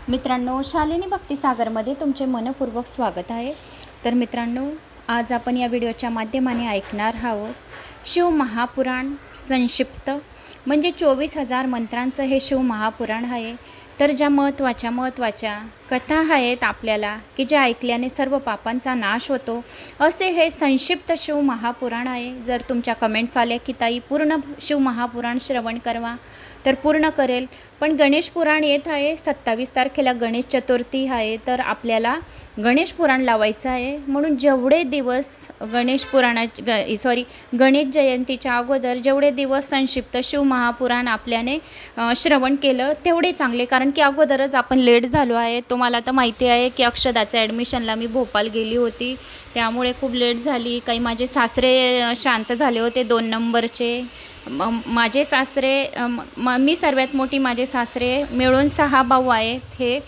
मित्रांनो, शालिनी भक्तिसागरमध्ये तुमचे मनपूर्वक स्वागत आहे। तर मित्रांनो, आज आपण या व्हिडिओच्या माध्यमाने ऐकणार आहोत शिव महापुराण संक्षिप्त, म्हणजे 24,000 मंत्रांचं हे शिव महापुराण आहे। तर ज्या महत्त्वाच्या कथा आहेत आपल्याला की ज्या ऐकल्याने सर्व पापांचा नाश होतो, असे हे संक्षिप्त शिव महापुराण आहे। जर तुमच्या कमेंट्स आल्या की ताई पूर्ण शिव महापुराण श्रवण करवा, तर पूर्ण करेल। पण गणेश पुराण येत आहे 27 तारखेला, गणेश चतुर्थी आहे, तर आपल्याला गणेश पुराण लावायचं आहे। म्हणून जेवढे दिवस गणेश जयंतीच्या अगोदर जेवढे दिवस संक्षिप्त शिव महापुराण आपल्याने श्रवण केलं तेवढे चांगले, कारण की अगोदरच आपण लेट झालो आहे। तुम्हाला तर माहिती आहे की अक्षदाच्या ॲडमिशनला मी भोपाळ गेली होती, त्यामुळे खूप लेट झाली। काही माझे सासरे शांत झाले होते 2 नंबरचे। माझे सासरे, मी सर्वात मोठी, माझे सासरे मिळून 6 भाऊ आहेत हे,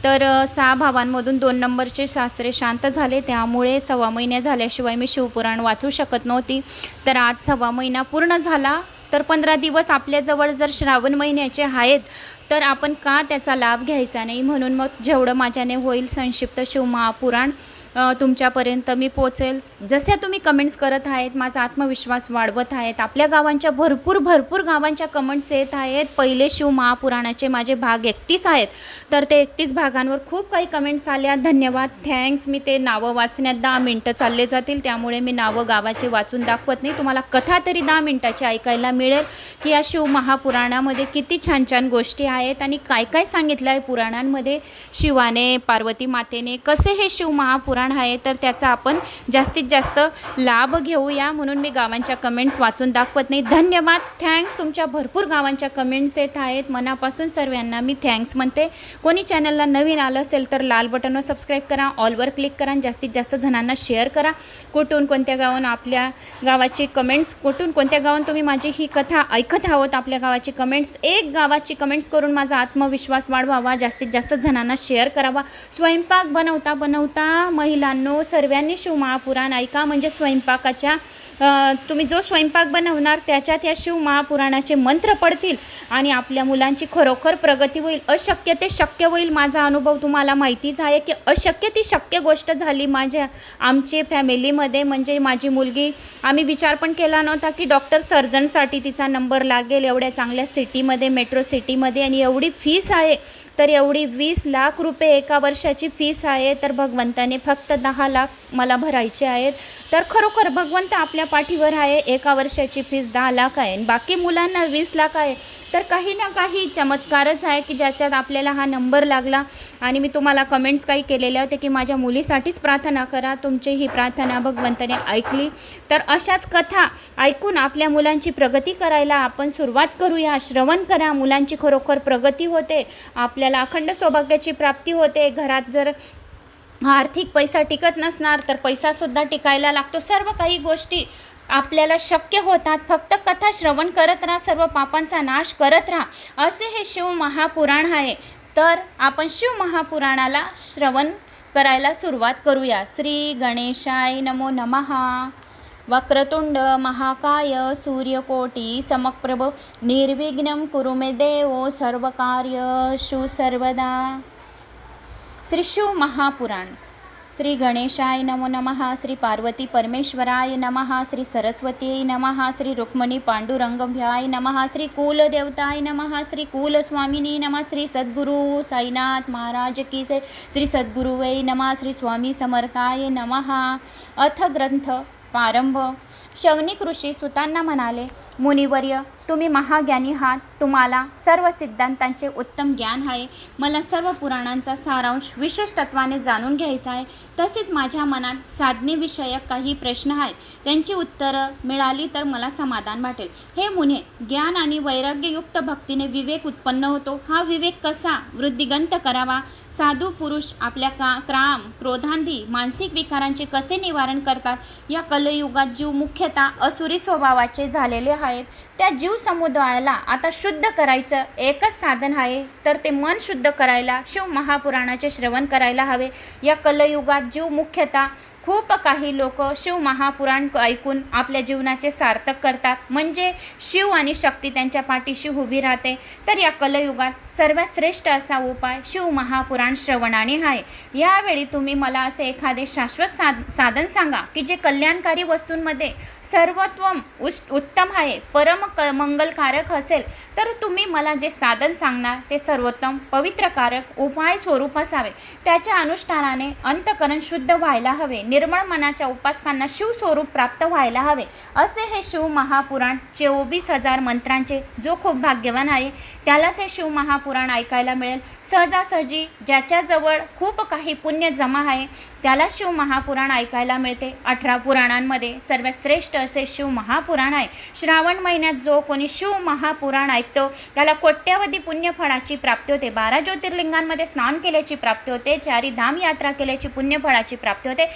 तर 6 भावांमधून 2 नंबरचे सासरे शांत झाले, त्यामुळे 1.25 महिने झाल्याशिवाय मी शिवपुराण वाचू शकत नव्हती। तर आज 1.25 महिना पूर्ण झाला, तर 15 दिवस आपल्याजवळ जर श्रावण महिन्याचे आहेत, तर आपण का त्याचा लाभ घ्यायचा नाही। म्हणून मग जेवढं माझ्याने होईल संक्षिप्त शिव महापुराण तुमच्यापर्यंत मी पोचेल। जसे तुम्ही कमेंट्स करत आहेत, माझा आत्मविश्वास वाढवत आहेत। आपल्या गावांच्या भरपूर गावांच्या कमेंट्स येत आहेत। पहिले शिव महापुराणाचे माझे भाग 31 आहेत, तर ते 31 भागांवर खूप काही कमेंट्स आल्या, धन्यवाद, थँक्स। मी ते नावं वाचण्यात 10 मिनटं चालले जातील, त्यामुळे मी नावं गावाचे वाचून दाखवत नाही। तुम्हाला कथा तरी 10 मिनटाची ऐकायला मिळेल की या शिव महापुराणामध्ये किती छान गोष्टी आहेत आणि काय सांगितलं आहे पुराणांमध्ये, शिवाने, पार्वती मातेने कसे हे शिव महापुराण आहे, तर त्याचा आपण जास्तीत जास्त लाभ घेऊया। म्हणून मी गावांच्या कमेंट्स वाचून दाखवत नाही। धन्यवाद, थँक्स। तुमच्या भरपूर गावांच्या कमेंट्स येत आहेत, मनापासून सर्वांना मी थँक्स म्हणते। कोणी चॅनलला नवीन आलं असेल तर लाल बटनवर सबस्क्राईब करा, ऑलवर क्लिक करा, जास्तीत जास्त जणांना शेअर करा। कुठून कोणत्या गावात आपल्या गावाची कमेंट्स, कुठून कोणत्या गावात तुम्ही माझी ही कथा ऐकत आहोत, आपल्या गावाची कमेंट्स, एक गावाची कमेंट्स करून माझा आत्मविश्वास वाढवावा, जास्तीत जास्त जणांना शेअर करावा। स्वयंपाक बनवता महिलांनो सर्वांनी शिव महापुराण ऐका, म्हणजे स्वयंपाकाच्या तुम्ही जो स्वयंपाक बनवणार त्याच्यात या शिव महापुराणाचे मंत्र पडतील आणि आपल्या मुलांची खरोखर प्रगती होईल। अशक्य ते शक्य होईल। माझा अनुभव तुम्हाला माहितीच आहे की अशक्य ती शक्य गोष्ट झाली आमच्या फॅमिलीमध्ये। म्हणजे माझी मुलगी, आम्ही विचार पण केला नव्हता की डॉक्टर सर्जनसाठी तिचा नंबर लागेल एवढ्या चांगल्या सिटीमध्ये, मेट्रो सिटीमध्ये, आणि एवढी फीस आहे, तर एवढी 20 लाख रुपये एका वर्षाची फीस आहे। तर भगवंताने फक्त 10 लाख मला भरायचे आहेत, तर खरोखर भगवंत आपल्या पाठीवर आहे। एका वर्षाची फीस 10 लाख आहे आणि बाकी मुलांना 20 लाख आहे, तर काही ना काही चमत्कारच आहे की ज्याच्यात आपल्याला हा नंबर लागला। आणि मी तुम्हाला कमेंट्स काही केलेल्या होते की माझ्या मुलीसाठीच प्रार्थना करा, तुमची ही प्रार्थना भगवंताने ऐकली। तर अशाच कथा ऐकून आपल्या मुलांची प्रगती करायला आपण सुरुवात करूया। श्रवण करा, मुलांची खरोखर प्रगती होते, आपल्याला अखंड सौभाग्याची प्राप्ती होते। घरात जर आर्थिक पैसा टिकत नसणार तर पैसासुद्धा टिकायला लागतो। सर्व काही गोष्टी आपल्याला शक्य होतात, फक्त कथा श्रवण करत राहा, सर्व पापांचा नाश करत राहा। असे हे शिव महापुराण आहे। तर आपण शिव महापुराणाला श्रवण करायला सुरुवात करूया। श्री गणेशाय नमो नमः। वक्रतुंड महाकाय सूर्यकोटी समप्रभ निर्विघ्नं कुरु मे देव सर्वकार्येषु सर्वदा। श्री शिव महापुराण। श्री गणेशाय नमो नमः। श्री पार्वती परमेश्वराय नमः। श्री सरस्वती नमः। श्री रुक्मिणी पांडुरंगाभ्याय नमः। श्री कुलदेवताय नमः। श्री कुलस्वामिनी नमः। श्री सद्गुरु साईनाथ महाराज की जय। श्री सद्गुरुवे नमः। श्री स्वामी समर्थाय नमः। अथ ग्रंथ प्रारंभ। शौनिक ऋषी सुतांना म्हणाले, मुनिवर्य, तुम्ही महाज्ञानी आहात, तुम्हाला सर्व सिद्धांतांचे उत्तम ज्ञान आहे। मला सर्व पुराणांचा सारांश विशेष तत्वाने जाणून घ्यायचा आहे। तसेच माझ्या मनात साधनेविषयक काही प्रश्न आहेत, त्यांची उत्तरं मिळाली तर मला समाधान वाटेल। हे मुने, ज्ञान आणि वैराग्ययुक्त भक्तीने विवेक उत्पन्न होतो। हा विवेक कसा वृद्धिगंत करावा? साधू पुरुष आपल्या क्राम, क्रोधांधी, मानसिक विकारांचे कसे निवारण करतात? या कलयुगात जीव मुख्यतः असुरी स्वभावाचे झालेले आहेत। त्या जीव समुदायाला आता शुद्ध करायचं एकच साधन आहे, तर ते मन शुद्ध करायला शिव महापुराणाचे श्रवण करायला हवे। या कलयुगात जीव मुख्यतः खूप काही लोक शिव महापुराण ऐकून आपल्या जीवनाचे सार्थक करतात, म्हणजे शिव आणि शक्ती त्यांच्या पाठीशी उभी राहते. तर या कलयुगात सर्वात श्रेष्ठ असा उपाय शिव महापुराण श्रवणाने आहे. यावेळी तुम्ही मला असे एखादे शाश्वत साधन सांगा की जे कल्याणकारी वस्तूंमध्ये सर्वोत्तम उत्तम आहे, परम मंगलकारक असेल. तर तुम्ही मला जे साधन सांगणार ते सर्वोत्तम पवित्रकारक उपाय स्वरूप असावे. त्याच्या अनुष्ठानाने अंतकरण शुद्ध व्हायला हवे, निर्मळ मनाच्या उपासकांना शिव स्वरूप प्राप्त व्हायला हवे. असे हे शिव महापुराण 24,000 मंत्रांचे जो खूप भाग्यवान आहे त्यालाच हे शिव महापुराण ऐकायला मिळेल. सहजासहजी ज्याच्याजवळ खूप काही पुण्य जमा आहे त्याला शिव महापुराण ऐकायला मिळते. 18 पुराणांमध्ये सर्वात श्रेष्ठ असे शिव महापुराण आहे. श्रावण महिन्यात जो कोणी शिव महापुराण ऐकतो त्याला कोट्यावधी पुण्यफळाची प्राप्ती होते. 12 ज्योतिर्लिंगांमध्ये स्नान केल्याची प्राप्ती होते, 4 धाम यात्रा केल्याची पुण्यफळाची प्राप्ती होते,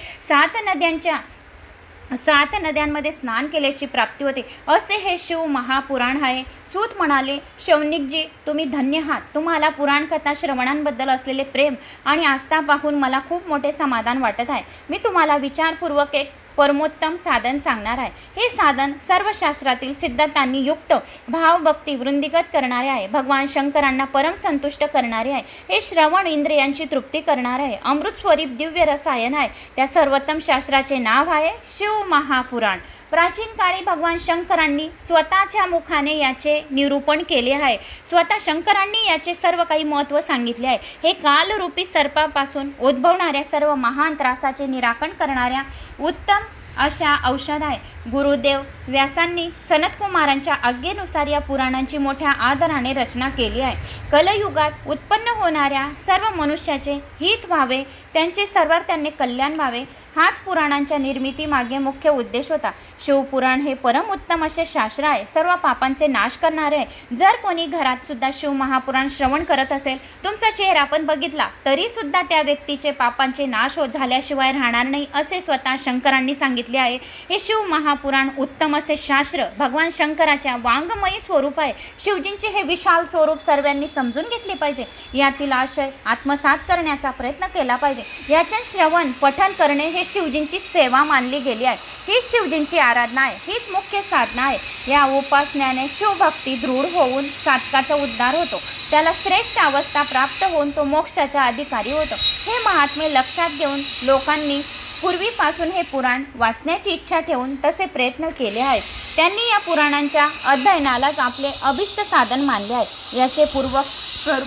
7 नद्यांमध्ये स्नान केल्याची प्राप्ती होते. असे हे शिव महापुराण आहे. सूत म्हणाले, शौनिकजी तुम्ही धन्य आहात. तुम्हाला पुराणकथा श्रवणांबद्दल असलेले प्रेम आणि आस्था पाहून मला खूप मोठे समाधान वाटत आहे. मी तुम्हाला विचारपूर्वक एक परमोत्तम साधन सांगणार आहे. हे साधन सर्व शास्त्रातील सिद्धांतांनी युक्त भावभक्ती वृद्धिंगत करणारे आहे. भगवान शंकरांना परम संतुष्ट करणारे आहे. हे श्रवण इंद्रियांची तृप्ती करणारे आहे. अमृत स्वरूप दिव्य रसायन आहे. त्या सर्वोत्तम शास्त्राचे नाव आहे शिव महापुराण. प्राचीन काळी भगवान शंकरांनी स्वतःच्या मुखाने याचे निरूपण केले आहे. स्वतः शंकरांनी याचे सर्व काही महत्त्व सांगितले आहे. हे कालरूपी सर्पापासून उद्भवणाऱ्या सर्व महान त्रासाचे निराकरण करणाऱ्या उत्तम अशा औषध आहे. गुरुदेव व्यासांनी सनतकुमारांच्या आज्ञेनुसार या पुराणांची मोठ्या आदराने रचना केली आहे. कलयुगात उत्पन्न होणाऱ्या सर्व मनुष्याचे हित व्हावे, त्यांचे सर्वार्थाने कल्याण व्हावे, हाच पुराणांच्या निर्मितीमागे मुख्य उद्देश होता. शिवपुराण हे परम उत्तम असे शास्त्र आहे. सर्व पापांचे नाश करणारे आहे. जर कोणी घरात सुद्धा शिव महापुराण श्रवण करत असेल, तुमचा चेहरा पण बघितला तरी सुद्धा त्या व्यक्तीचे पापांचे नाश झाल्याशिवाय राहणार नाही, असे स्वतः शंकरांनी सांगितले आहे. हे शिव महापुराण उत्तम असे शास्त्र भगवान शंकराच्या वाङ्मयी स्वरूप आहे. शिवजींचे हे विशाल स्वरूप सर्वांनी समजून घेतले पाहिजे. यातील आशय आत्मसात करण्याचा प्रयत्न केला पाहिजे. याचे श्रवण पठण करणे हे शिवजींची सेवा मानली गेली आहे. ही शिवजींची आराधना आहे, हीच मुख्य साधना आहे. या उपासनेने शिवभक्ती दृढ होऊन साधकाचा उद्धार होतो. त्याला श्रेष्ठ अवस्था प्राप्त होऊन तो मोक्षाचा अधिकारी होतो. हे महात्म्य लक्षात घेऊन लोकांनी पूर्वीपासून हे पुराण वाचण्याची इच्छा ठेवून तसे प्रयत्न केले आहेत. त्यांनी या पुराणांच्या अध्ययनालाच आपले अभिष्ट साधन मानले आहे. याचे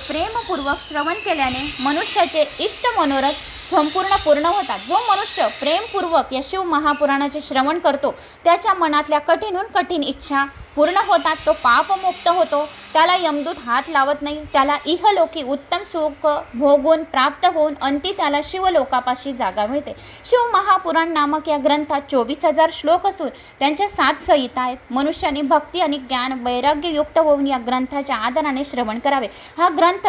प्रेमपूर्वक श्रवण केल्याने मनुष्याचे इष्ट मनोरथ संपूर्ण पूर्ण होतात. जो मनुष्य प्रेमपूर्वक या शिव महापुराणाचे श्रवण करतो त्याच्या मनातल्या कठीणहून कठीण इच्छा पूर्ण होतात. तो पापमुक्त होतो. त्याला यमदूत हात लावत नाही. त्याला इहलोकी उत्तम सुख भोगून प्राप्त होऊन अंती त्याला शिवलोकापाशी जागा मिळते. शिव महापुराण नामक या ग्रंथात 24,000 श्लोक असून त्यांच्या 7 संहिता आहेत. मनुष्याने भक्ती आणि ज्ञान वैराग्ययुक्त होऊन या ग्रंथाच्या आदराने श्रवण करावे. हा ग्रंथ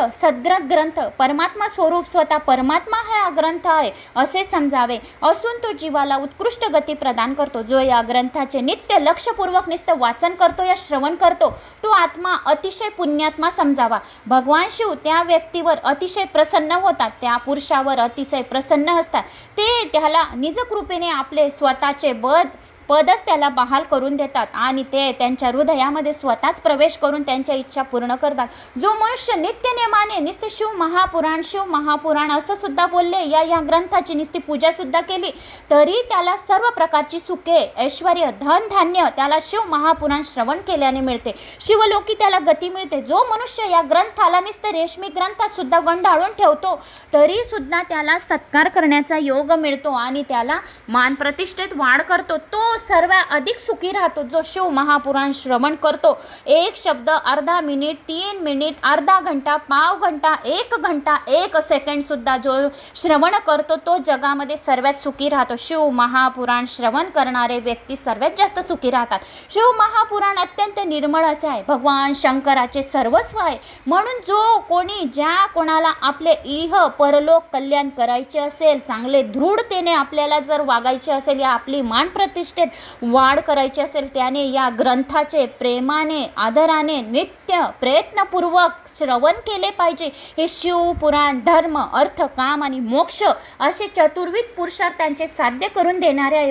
ग्रंथ परमात्मा स्वरूप स्वतः परमात्मा हा ग्रंथ आहे असे समजावे. असून तो जीवाला उत्कृष्ट गती प्रदान करतो. जो या ग्रंथाचे नित्य लक्षपूर्वक नुसतं वाचन करतो या श्रवण करतो तो आत्मा अतिशय पुण्यात्मा समजावा. भगवान शिव त्या व्यक्तीवर अतिशय प्रसन्न होतात. त्या पुरुषावर अतिशय प्रसन्न असतात. ते त्याला निजकृपेने आपले स्वतःचे पदच त्याला बहाल करून देतात आणि ते त्यांच्या हृदयामध्ये स्वतःच प्रवेश करून त्यांच्या इच्छा पूर्ण करतात. जो मनुष्य नित्यनेमाने नुसते शिव महापुराण असं सुद्धा बोलले, या ग्रंथाची नुसती पूजा सुद्धा केली तरी त्याला सर्व प्रकारची सुखे ऐश्वर्य धन धान्य त्याला शिव महापुराण श्रवण केल्याने मिळते. शिवलोकी त्याला गती मिळते. जो मनुष्य या ग्रंथाला नुसते रेशमी ग्रंथात सुद्धा गंडाळून ठेवतो तरी सुद्धा त्याला सत्कार करण्याचा योग मिळतो आणि त्याला मान प्रतिष्ठेत वाढ करतो. तो सर्व अधिक सुखी राहतो. जो शिव महापुराण श्रवण करतो, 1 शब्द अर्धा मिनिट 3 मिनिट अर्धा घंटा पाव घंटा 1 घंटा 1 सेकंड सुद्धा जो श्रवण करतो तो जगामध्ये सर्वात सुखी राहतो. शिव महापुराण श्रवण करणारे व्यक्ती सर्वात जास्त सुखी राहतात. शिव महापुराण अत्यंत निर्मळ असे आहे. भगवान शंकराचे सर्वस्व आहे. म्हणून जो कोणी ज्या कोणाला आपले इह परलोक कल्याण करायचे असेल, चांगले दृढतेने आपल्याला जर वागायचे असेल, या आपली मान प्रतिष्ठेत वाढ करायची असेल त्याने या ग्रंथाचे प्रेमाने आदराने नित्य प्रयत्नपूर्वक श्रवण केले पाहिजे. हे शिवपुराण धर्म अर्थ काम आणि मोक्ष असे चतुर्विध पुरुषार्थांचे साध्य करून देणारे आहे,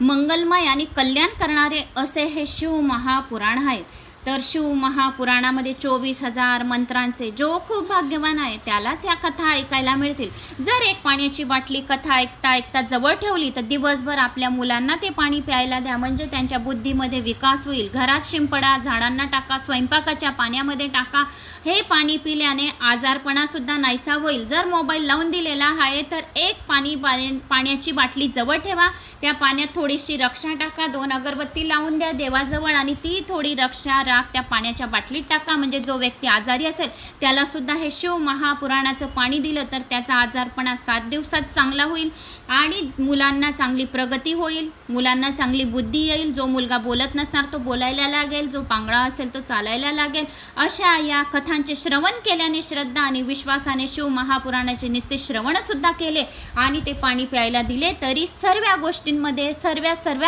मंगलमय आणि कल्याण करणारे असे हे शिव महापुराण आहे. तर शिव महापुराणामध्ये 24,000 मंत्रांचे जो खूप भाग्यवान आहे त्यालाच या कथा ऐकायला मिळतील. जर एक पाण्याची बाटली कथा ऐकता ऐकता जवळ ठेवली तर दिवसभर आपल्या मुलांना ते पाणी प्यायला द्या, म्हणजे त्यांच्या बुद्धीमध्ये विकास होईल. घरात शिंपडा, झाडांना टाका, स्वयंपाकाच्या पाण्यामध्ये टाका. हे पाणी पिल्याने आजारपणासुद्धा नाहीसा होईल. जर मोबाईल लावून दिलेला आहे तर एक पाण्याची बाटली जवळ ठेवा, त्या पाण्यात थोडीशी रक्षा टाका, 2 अगरबत्ती लावून द्या देवाजवळ आणि ती थोडी रक्षा राख त्या पाण्याच्या बाटलीत टाका. म्हणजे जो व्यक्ती आजारी असेल त्यालासुद्धा हे शिव महापुराणाचं पाणी दिलं तर त्याचा आजारपणा 7 दिवसात चांगला होईल आणि मुलांना चांगली प्रगती होईल, मुलांना चांगली बुद्धी येईल. जो मुलगा बोलत नसणार तो बोलायला लागेल, जो पांगळा असेल तो चालायला लागेल. अशा या कथांचे श्रवण केल्याने श्रद्धा आणि विश्वासाने शिव महापुराणाचे नुसते श्रवणसुद्धा केले आणि ते पाणी प्यायला दिले तरी सर्व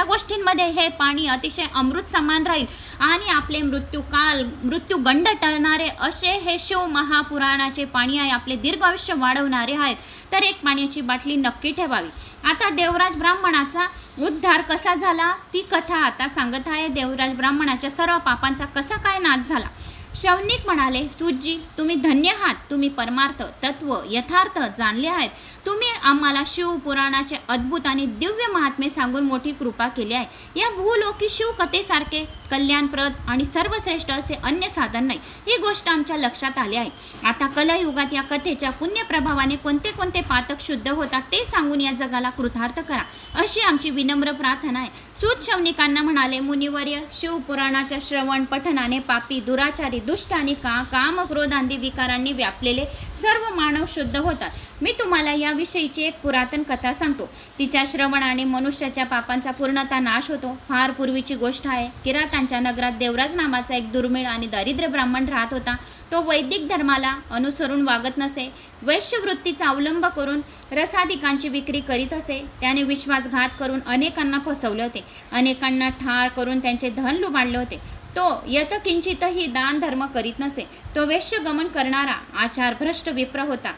गोष्टींमध्ये हे पाणी अतिशय अमृत समान राहील आणि आपले मृत्यूगंड टळणारे असे हे शिव महापुराणाचे पाणी आहे. आपले दीर्घ आयुष्य वाढवणारे आहेत. तर एक पाण्याची बाटली नक्की ठेवावी. आता देवराज ब्राह्मणाचा उद्धार कसा झाला ती कथा आता सांगत आहे. देवराज ब्राह्मणाच्या सर्व पापांचा कसा काय नाश झाला. शौनिक म्हणाले, सूतजी तुम्ही धन्य आहात, तुम्ही परमार्थ तत्व यथार्थ जाणले आहेत. तुम्ही आम्हाला शिवपुराणाचे अद्भुत आणि दिव्य महात्म्य सांगून मोठी कृपा केली आहे. या भूलोकी शिवकथेसारखे कल्याणप्रद आणि सर्वश्रेष्ठ असे अन्य साधन नाही, ही गोष्ट आमच्या लक्षात आली आहे. आता कलयुगात या कथेच्या पुण्यप्रभावाने कोणते कोणते पातक शुद्ध होतात ते सांगून या जगाला कृतार्थ करा अशी आमची विनम्र प्रार्थना आहे. सूत शौनिकांना म्हणाले, मुनिवर्य शिवपुराणाच्या श्रवण पठनाने पापी दुराचारी दुष्ट आणि काम क्रोध आदी विकारांनी व्यापलेले सर्व मानव शुद्ध होतात. मी तुम्हाला याविषयीची एक पुरातन कथा सांगतो. तिच्या श्रवणाने मनुष्याच्या पापांचा पूर्णतः नाश होतो. फार पूर्वीची गोष्ट आहे. किरातांच्या नगरात देवराज नावाचा एक दुर्मिळ आणि दरिद्र ब्राह्मण राहत होता. तो वैदिक धर्माला अनुसरून वागत नसे, वैश्यवृत्तीचा अवलंब करून रसादिकांची विक्री करीत असे. त्याने विश्वासघात करून अनेकांना फसवले होते, अनेकांना ठार करून त्यांचे धन लुबाडले होते. तो यत्किंचितही दान धर्म करीत नसे. तो वेश्यगमन करणारा आचारभ्रष्ट विप्र होता.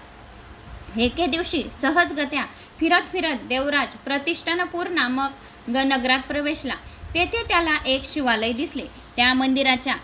एके दिवशी सहजगत्या फिरत देवराज प्रतिष्ठानपूर नामक नगरात प्रवेशला. तेथे त्याला एक शिवालय दिसले. त्या मंदिराच्या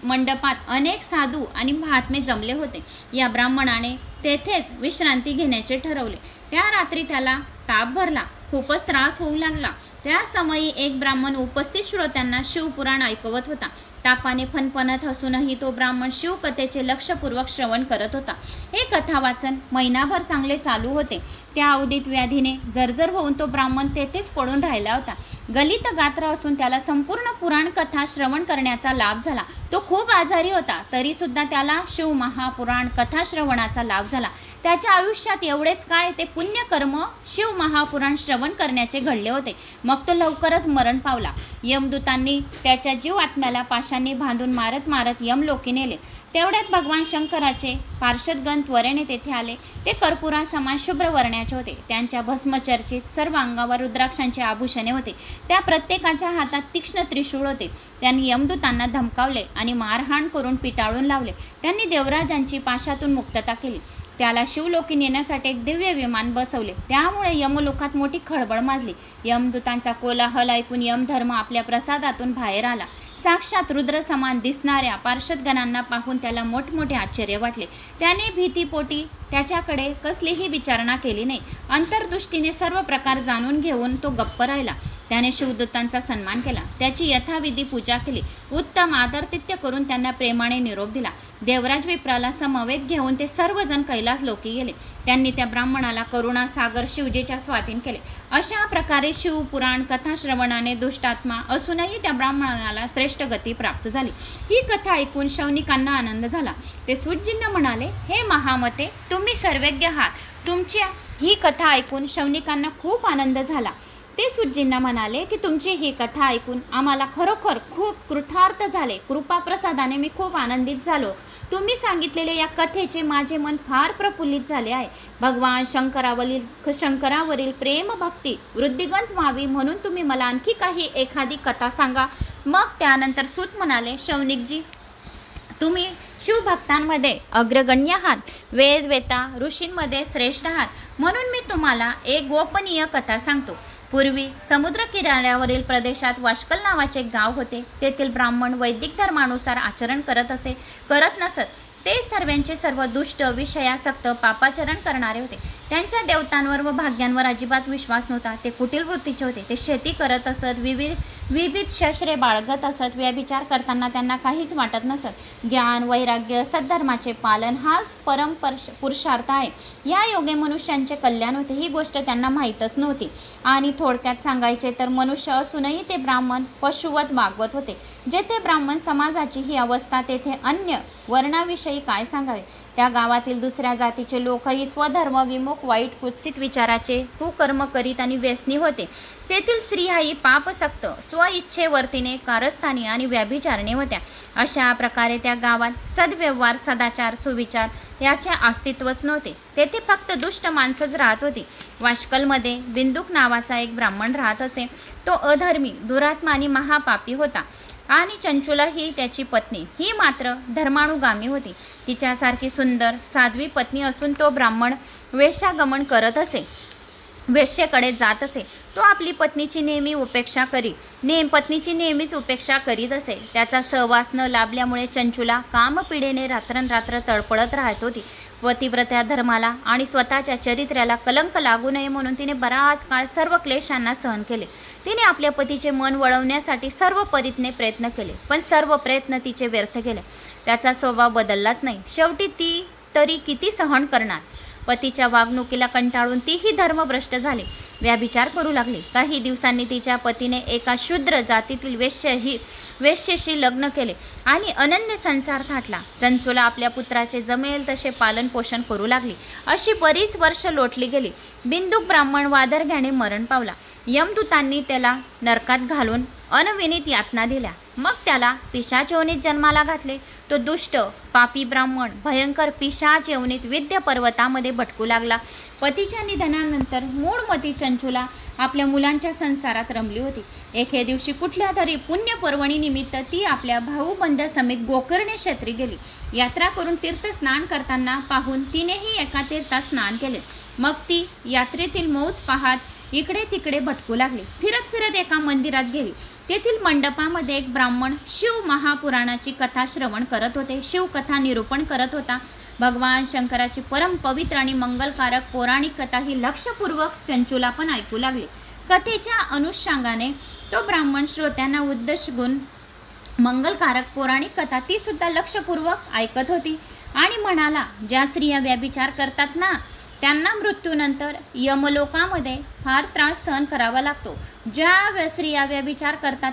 मंडपात अनेक साधू आणि महात्मे जमले होते. या ब्राह्मणाने तेथेच विश्रांती घेण्याचे ठरवले. त्या रात्री त्याला ताप भरला, खूपच त्रास होऊ लागला. त्या समयी एक ब्राह्मण उपस्थित श्रोत्यांना शिवपुराण ऐकवत होता. तापाने फणफणत हसूनही तो ब्राह्मण शिवकथेचे लक्षपूर्वक श्रवण करत होता. हे कथा वाचन महिनाभर चांगले चालू होते. त्या अवधीत व्याधीने जर्जर होऊन तो ब्राह्मण तेथेच पडून राहिला होता. गलित गात्र असून त्याला संपूर्ण पुराण कथा श्रवण करण्याचा लाभ झाला. तो खूप आजारी होता तरी सुद्धा त्याला शिव महापुराण कथा श्रवणाचा लाभ झाला. त्याच्या आयुष्यात एवढेच काय, ते पुण्यकर्म शिव महापुराण श्रवण करण्याचे घडले होते. मग तो लवकरच मरण पावला. यमदूतांनी त्याच्या जीव आत्म्याला पाशांनी बांधून मारत यमलोकी नेले. तेवढ्यात भगवान शंकराचे पार्षदगण त्वरेने तेथे आले. ते कर्पुरासमान शुभ्र वर्णाचे होते. त्यांच्या भस्मचर्चित सर्व अंगावर रुद्राक्षांचे आभूषणे होते. त्या प्रत्येकाच्या हातात तीक्ष्ण त्रिशूळ होते. त्यांनी यमदूतांना धमकावले आणि मारहाण करून पिटाळून लावले. त्यांनी देवराजांची पाशातून मुक्तता केली. त्याला शिवलोकी नेण्यासाठी एक दिव्य विमान बसवले. त्यामुळे यमलोकात मोठी खळबळ माजली. यमदूतांचा कोलाहल ऐकून यमधर्म आपल्या प्रसादातून बाहेर आला. साक्षात रुद्र समान दिसणाऱ्या पार्षदगणांना पाहून त्याला मोठमोठे आश्चर्य वाटले. त्याने भीतीपोटी त्याच्याकडे कसलीही विचारणा केली नाही. अंतर्दृष्टीने सर्व प्रकार जाणून घेऊन तो गप्प राहिला. त्याने शिवदूतांचा सन्मान केला, त्याची यथाविधी पूजा केली, उत्तम आदरातिथ्य करून त्यांना प्रेमाने निरोप दिला. देवराज विप्राला समवेत घेऊन ते सर्वजण कैलास लोकी गेले. त्यांनी त्या ब्राह्मणाला करुणा सागर शिवजीच्या स्वाधीन केले. अशा प्रकारे शिवपुराण कथा श्रवणाने दुष्टात्मा असूनही त्या ब्राह्मणाला श्रेष्ठ गती प्राप्त झाली. ही कथा ऐकून शौनिकांना आनंद झाला. ते सूतजींना म्हणाले, हे महामते, तुम्ही सर्वज्ञ आहात. तुमच्या ही कथा ऐकून शौनिकांना खूप आनंद झाला. ते सुतजींना म्हणाले की तुमची ही कथा ऐकून आम्हाला खरोखर खूप कृतार्थ झाले. कृपाप्रसादाने मी खूप आनंदित झालो. तुम्ही सांगितलेल्या या कथेचे माझे मन फार प्रफुल्लित झाले आहे. भगवान शंकरावरील प्रेम भक्ती वृद्धिंगत व्हावी म्हणून तुम्ही मला आणखी काही एखादी कथा सांगा. मग त्यानंतर सूत म्हणाले, शौनिकजी, तुम्ही शिवभक्तांमध्ये अग्रगण्य आहात, वेदवेता ऋषींमध्ये श्रेष्ठ आहात, म्हणून मी तुम्हाला एक गोपनीय कथा सांगतो. पूर्वी समुद्र किनाऱ्यावरील प्रदेशात वाष्कल नावाचे एक गाव होते. तेथील ब्राह्मण वैदिक धर्मानुसार आचरण करत नसत. ते सर्वांचे सर्व दुष्ट, विषयासक्त, पापाचरण करणारे होते. त्यांच्या देवतांवर व भाग्यांवर अजिबात विश्वास नव्हता. ते कुटील वृत्तीचे होते. ते शेती करत असत, विविध शस्त्रे बाळगत असत. व्यभिचार करताना त्यांना काहीच वाटत नसत. ज्ञान, वैराग्य, सद्धर्माचे पालन हाच परम पुरुषार्थ आहे. या योगे मनुष्यांचे कल्याण होते ही गोष्ट त्यांना माहीतच नव्हती. आणि थोडक्यात सांगायचे तर मनुष्य असूनही ते ब्राह्मण पशुवत वागवत होते. जेथे ब्राह्मण समाजाची ही अवस्था, तेथे अन्य वर्णाविषयी काय सांगावे. त्या गावातील दुसऱ्या जातीचे लोकही स्वधर्म विमुख, वाईट कुत्सित विचाराचे, कुकर्म करीत आणि व्यसनी होते. तेथील स्त्रियाही पापसक्त, स्वइच्छेवर्तीने, कारस्थानी आणि व्यभिचारणे होत्या. अशा प्रकारे त्या गावात सद्व्यवहार, सदाचार, सुविचार याचे अस्तित्वच नव्हते. तेथे फक्त दुष्ट माणसंच राहत होती. वाष्कलमध्ये बिंदुक नावाचा एक ब्राह्मण राहत असे. तो अधर्मी, दुरात्मा आणि महापापी होता. आणि चंचुला ही त्याची पत्नी, ही मात्र धर्मानुगामी होती. तिच्यासारखी सुंदर साध्वी पत्नी असून तो ब्राह्मण वेश्यागमन करत असे, वेश्येकडे जात असे. तो आपली पत्नीची नेहमीच उपेक्षा करीत असे. त्याचा सहवास न लाभल्यामुळे चंचुला कामपिढेने रात्रंरात्र तळपडत राहत होती. पतिव्रत्या धर्माला आणि स्वतःच्या चरित्र्याला कलंक लागू नये म्हणून तिने बराच काळ सर्व क्लेशांना सहन केले. तिने आपल्या पतीचे मन वळवण्यासाठी सर्व परीने प्रयत्न केले, पण सर्व प्रयत्न तिचे व्यर्थ गेले. त्याचा स्वभाव बदललाच नाही. शेवटी ती तरी किती सहन करणार. पतीच्या वागणुकीला कंटाळून तीही धर्मभ्रष्ट झाली, व्यभिचार करू लागली. काही दिवसांनी तिच्या पतीने एका शूद्र जातीतील वेश्येशी लग्न केले आणि अनन्य संसार थाटला. चंचुला आपल्या पुत्राचे जमेल तसे पालन पोषण करू लागली. अशी बरीच वर्ष लोटली गेली. बिंदुक ब्राह्मण वादरग्याने मरण पावला. यमदूतांनी त्याला नरकात घालून अनविनीत यातना दिल्या. मग त्याला पिशाच योनीत जन्माला घातले. तो दुष्ट पापी ब्राह्मण भयंकर पिशाच योनीत विद्या पर्वतामध्ये भटकू लागला. पतीच्या निधनानंतर मूळमती चंचुला आपल्या मुलांच्या संसारात रमली होती. एके दिवशी कुठल्या तरी पुण्यपर्वणी निमित्त ती आपल्या भाऊबंधासमेत गोकर्णे क्षेत्री गेली. यात्रा करून तीर्थस्नान करताना पाहून तिनेही एका तीर्थात स्नान केले. मग ती यात्रेतील मौज पाहत इकडे तिकडे भटकू लागली. फिरत फिरत एका मंदिरात गेली. तेथील मंडपामध्ये एक ब्राह्मण शिव महापुराणाची कथा श्रवण करत होते. शिवकथा निरूपण करत होता. भगवान शंकराची परम पवित्र आणि मंगलकारक पौराणिक कथा ही लक्षपूर्वक चंचुला पण ऐकू लागली. कथेच्या अनुषंगाने तो ब्राह्मण श्रोत्यांना उद्देशून मंगलकारक पौराणिक कथा ती सुद्धा लक्षपूर्वक ऐकत होती आणि म्हणाला, ज्या स्त्रिया व्यभिचार करतात ना, त्यांना मृत्यूनंतर यमलोकामध्ये फार त्रास सहन करावा लागतो. ज्या स्त्रिया व्यभिचार करतात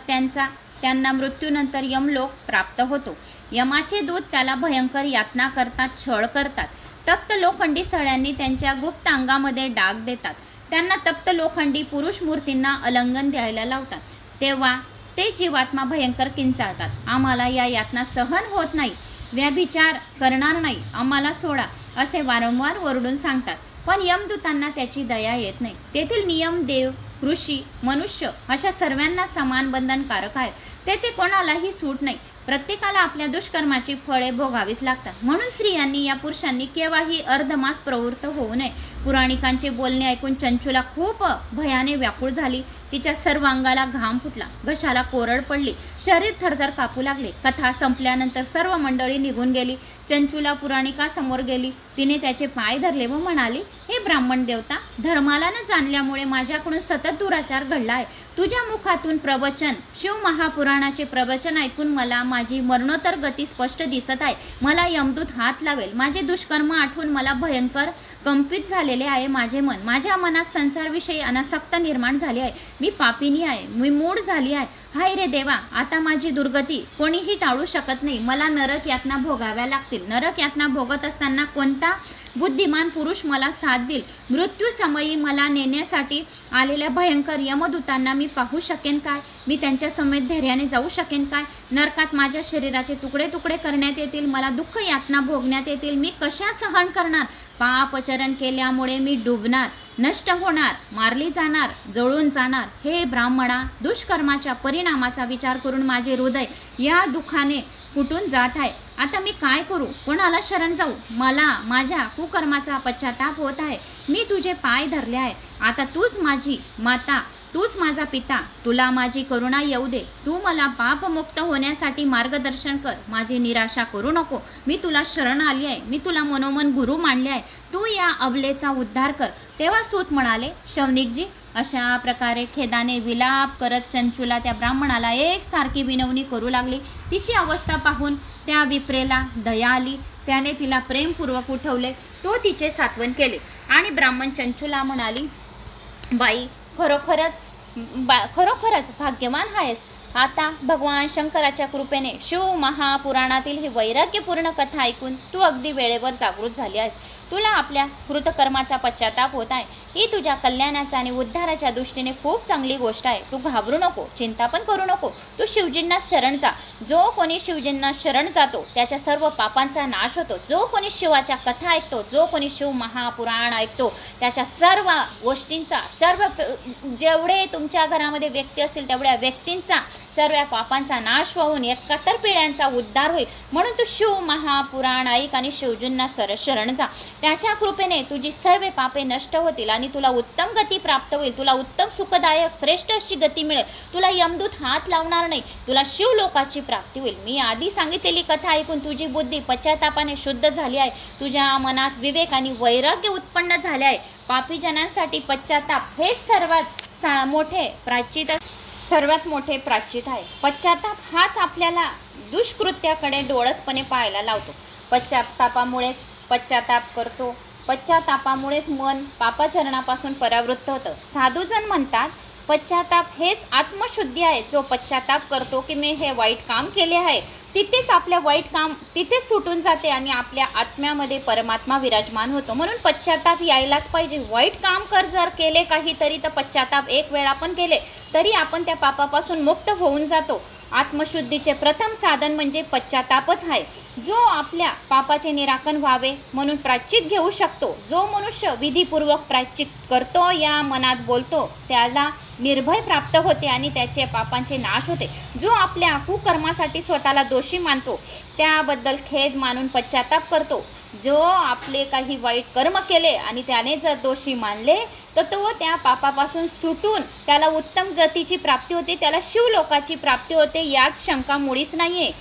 त्यांना मृत्यूनंतर यमलोक प्राप्त होतो. यमाचे दूत त्याला भयंकर यातना करतात, छळ करतात. तप्त लोखंडी सळ्यांनी त्यांच्या गुप्त अंगामध्ये डाग देतात. त्यांना तप्त लोखंडी पुरुष मूर्तींना आलिंगन द्यायला लावतात. तेव्हा ते जीवात्मा भयंकर किंचाळतात. आम्हाला या यातना सहन होत नाही, व्यभिचार करणार नाही, आम्हाला सोडा, असे वारंवार ओरडून सांगतात. पण यमदूतांना त्याची दया येत नाही. तेथील नियम देव, ऋषी, मनुष्य अशा सर्वांना समान बंधनकारक आहेत. तेथे कोणालाही सूट नाही. प्रत्येकाला आपल्या दुष्कर्माची फळे भोगावीच लागतात. म्हणून स्त्रियांनी या पुरुषांनी केव्हाही अर्धमास प्रवृत्त होऊ नये. पुराणिकांचे बोलणे ऐकून चंचुला खूप भयाने व्याकुळ झाली. तिच्या सर्व अंगाला घाम फुटला, घशाला कोरड पडली, शरीर थरथर कापू लागले. कथा संपल्यानंतर सर्व मंडळी निघून गेली. चंचुला पुराणिकासमोर गेली. तिने त्याचे पाय धरले व म्हणाली, हे ब्राह्मण देवता, धर्माला न जाणल्यामुळे माझ्याकडून सतत दुराचार घडला आहे. तुझ्या मुखातून प्रवचन, शिव महापुराणाचे प्रवचन ऐकून मला माझी मरणोत्तर गती स्पष्ट दिसत आहे. मला यमदूत हात लावेल. माझे दुष्कर्म आठवून मला भयंकर कंपित झालेले आहे माझे मन. माझ्या मनात संसारविषयी अनासक्त निर्माण झाली आहे. मी पापिनी आहे, मी मूढ झाली आहे. हाय रे देवा, आता माझी दुर्गती कोणीही टाळू शकत नाही. मला नरक यातना भोगाव्या लागतील. नरक यातना भोगत असताना कोणता बुद्धिमान पुरुष मला साथ देईल. मृत्यूसमयी मला नेण्यासाठी आलेल्या भयंकर यमदूतांना मी पाहू शकेन काय? मी त्यांच्या समेत धैर्याने जाऊ शकेन काय? नरकात माझ्या शरीराचे तुकडे तुकडे करण्यात येतील, मला दुःख यातना भोगण्यात येतील. मी कशा सहन करणार? पापचरण केल्यामुळे मी डुबणार, नष्ट होणार, मारली जाणार, जळून जाणार. हे ब्राह्मणा, दुष्कर्माच्या परिणामाचा विचार करून माझे हृदय या दुःखाने फुटून जात आहे. आता मी काय करू? कोणाला शरण जाऊ? मला माझ्या कुकर्माचा पश्चाताप होत आहे. मी तुझे पाय धरले आहेत. आता तूच माझी माता, तूच माझा पिता, तुला माझी करुणा येऊ दे. तू मला पापमुक्त होण्यासाठी मार्गदर्शन कर. माझी निराशा करू नको. मी तुला शरण आली आहे. मी तुला मनोमन गुरु मानले आहे. तू या अबलेचा उद्धार कर. तेव्हा सूत म्हणाले, शौनिकजी, अशा प्रकारे खेदाने विलाप करत चंचुला त्या ब्राह्मणाला एकसारखी विनवणी करू लागली. तिची अवस्था पाहून त्या विप्रेला दया आली. त्याने तिला प्रेमपूर्वक उठवले. तो तिचे सांत्वन केले आणि ब्राह्मण चंचुला म्हणाली, बाई, खरोखरच भाग्यवान आहेस. आता भगवान शंकराच्या कृपेने शिव महापुराणातील ही वैराग्यपूर्ण कथा ऐकून तू अगदी वेळेवर जागृत झाली आहेस. तुला आपल्या कृतकर्माचा पश्चाताप होत आहे. ही तुझ्या कल्याणाचा आणि उद्धाराच्या दृष्टीने खूप चांगली गोष्ट आहे. तू घाबरू नको, चिंता पण करू नको. तू शिवजींना शरण जा. जो कोणी शिवजींना शरण जातो त्याच्या सर्व पापांचा नाश होतो. जो कोणी शिवाच्या कथा ऐकतो, जो कोणी शिव महापुराण ऐकतो, त्याच्या सर्व गोष्टींचा, जेवढे तुमच्या घरामध्ये व्यक्ती असतील तेवढ्या व्यक्तींचा, सर्व पापांचा नाश होऊन 71 पिढ्यांचा उद्धार होईल. म्हणून तू शिव महापुराण ऐक आणि शिवजींना शरण जा. त्याच्या कृपेने तुझी सर्व पापे नष्ट होतील आणि तुला उत्तम गती प्राप्त होईल. तुला उत्तम सुखदायक श्रेष्ठ अशी गती मिळेल. तुला यमदूत हात लावणार नाही. तुला शिवलोकाची प्राप्ती होईल. मी आधी सांगितलेली कथा ऐकून तुझी बुद्धी पश्चातापाने शुद्ध झाली आहे. तुझ्या मनात विवेक आणि वैराग्य उत्पन्न झाले आहे. पापीजनांसाठी पश्चाताप हे सर्वात मोठे प्रायश्चित आहे. पश्चाताप हाच आपल्याला दुष्कृत्याकडे डोळसपणे पाहायला लावतो. पश्चातापामुळेच मन पापाचरणापासून परावृत्त होतं. साधूजन म्हणतात, पश्चाताप हेच आत्मशुद्धी आहे. जो पश्चाताप करतो की मी हे वाईट काम केले आहे, तिथेच आपल्या वाईट काम तिथेच सुटून जाते आणि आपल्या आत्म्यामध्ये परमात्मा विराजमान होतो. म्हणून पश्चाताप यायलाच पाहिजे. वाईट काम जर केले काहीतरी तर पश्चाताप एक वेळा पण केले तरी आपण त्या पापापासून मुक्त होऊन जातो. आत्मशुद्धीचे प्रथम साधन म्हणजे पश्चातापच आहे. जो आपल्या पापाचे निराकरण व्हावे म्हणून प्रायश्चित घेऊ शकतो. जो मनुष्य विधीपूर्वक प्रायश्चित करतो, या मनात बोलतो, त्याला निर्भय प्राप्त होते आणि त्याचे पापांचे नाश होते. जो आपल्या कुकर्मासाठी स्वतःला दोषी मानतो, त्याबद्दल खेद मानून पश्चाताप करतो. जो आपले काही वाईट कर्म केले आणि त्याने जर दोषी मानले तर तो त्या पापापासून सुटून त्याला उत्तम गतीची प्राप्ती होते, त्याला शिवलोकाची प्राप्ती होते. यात शंका मुळीच नाही आहे.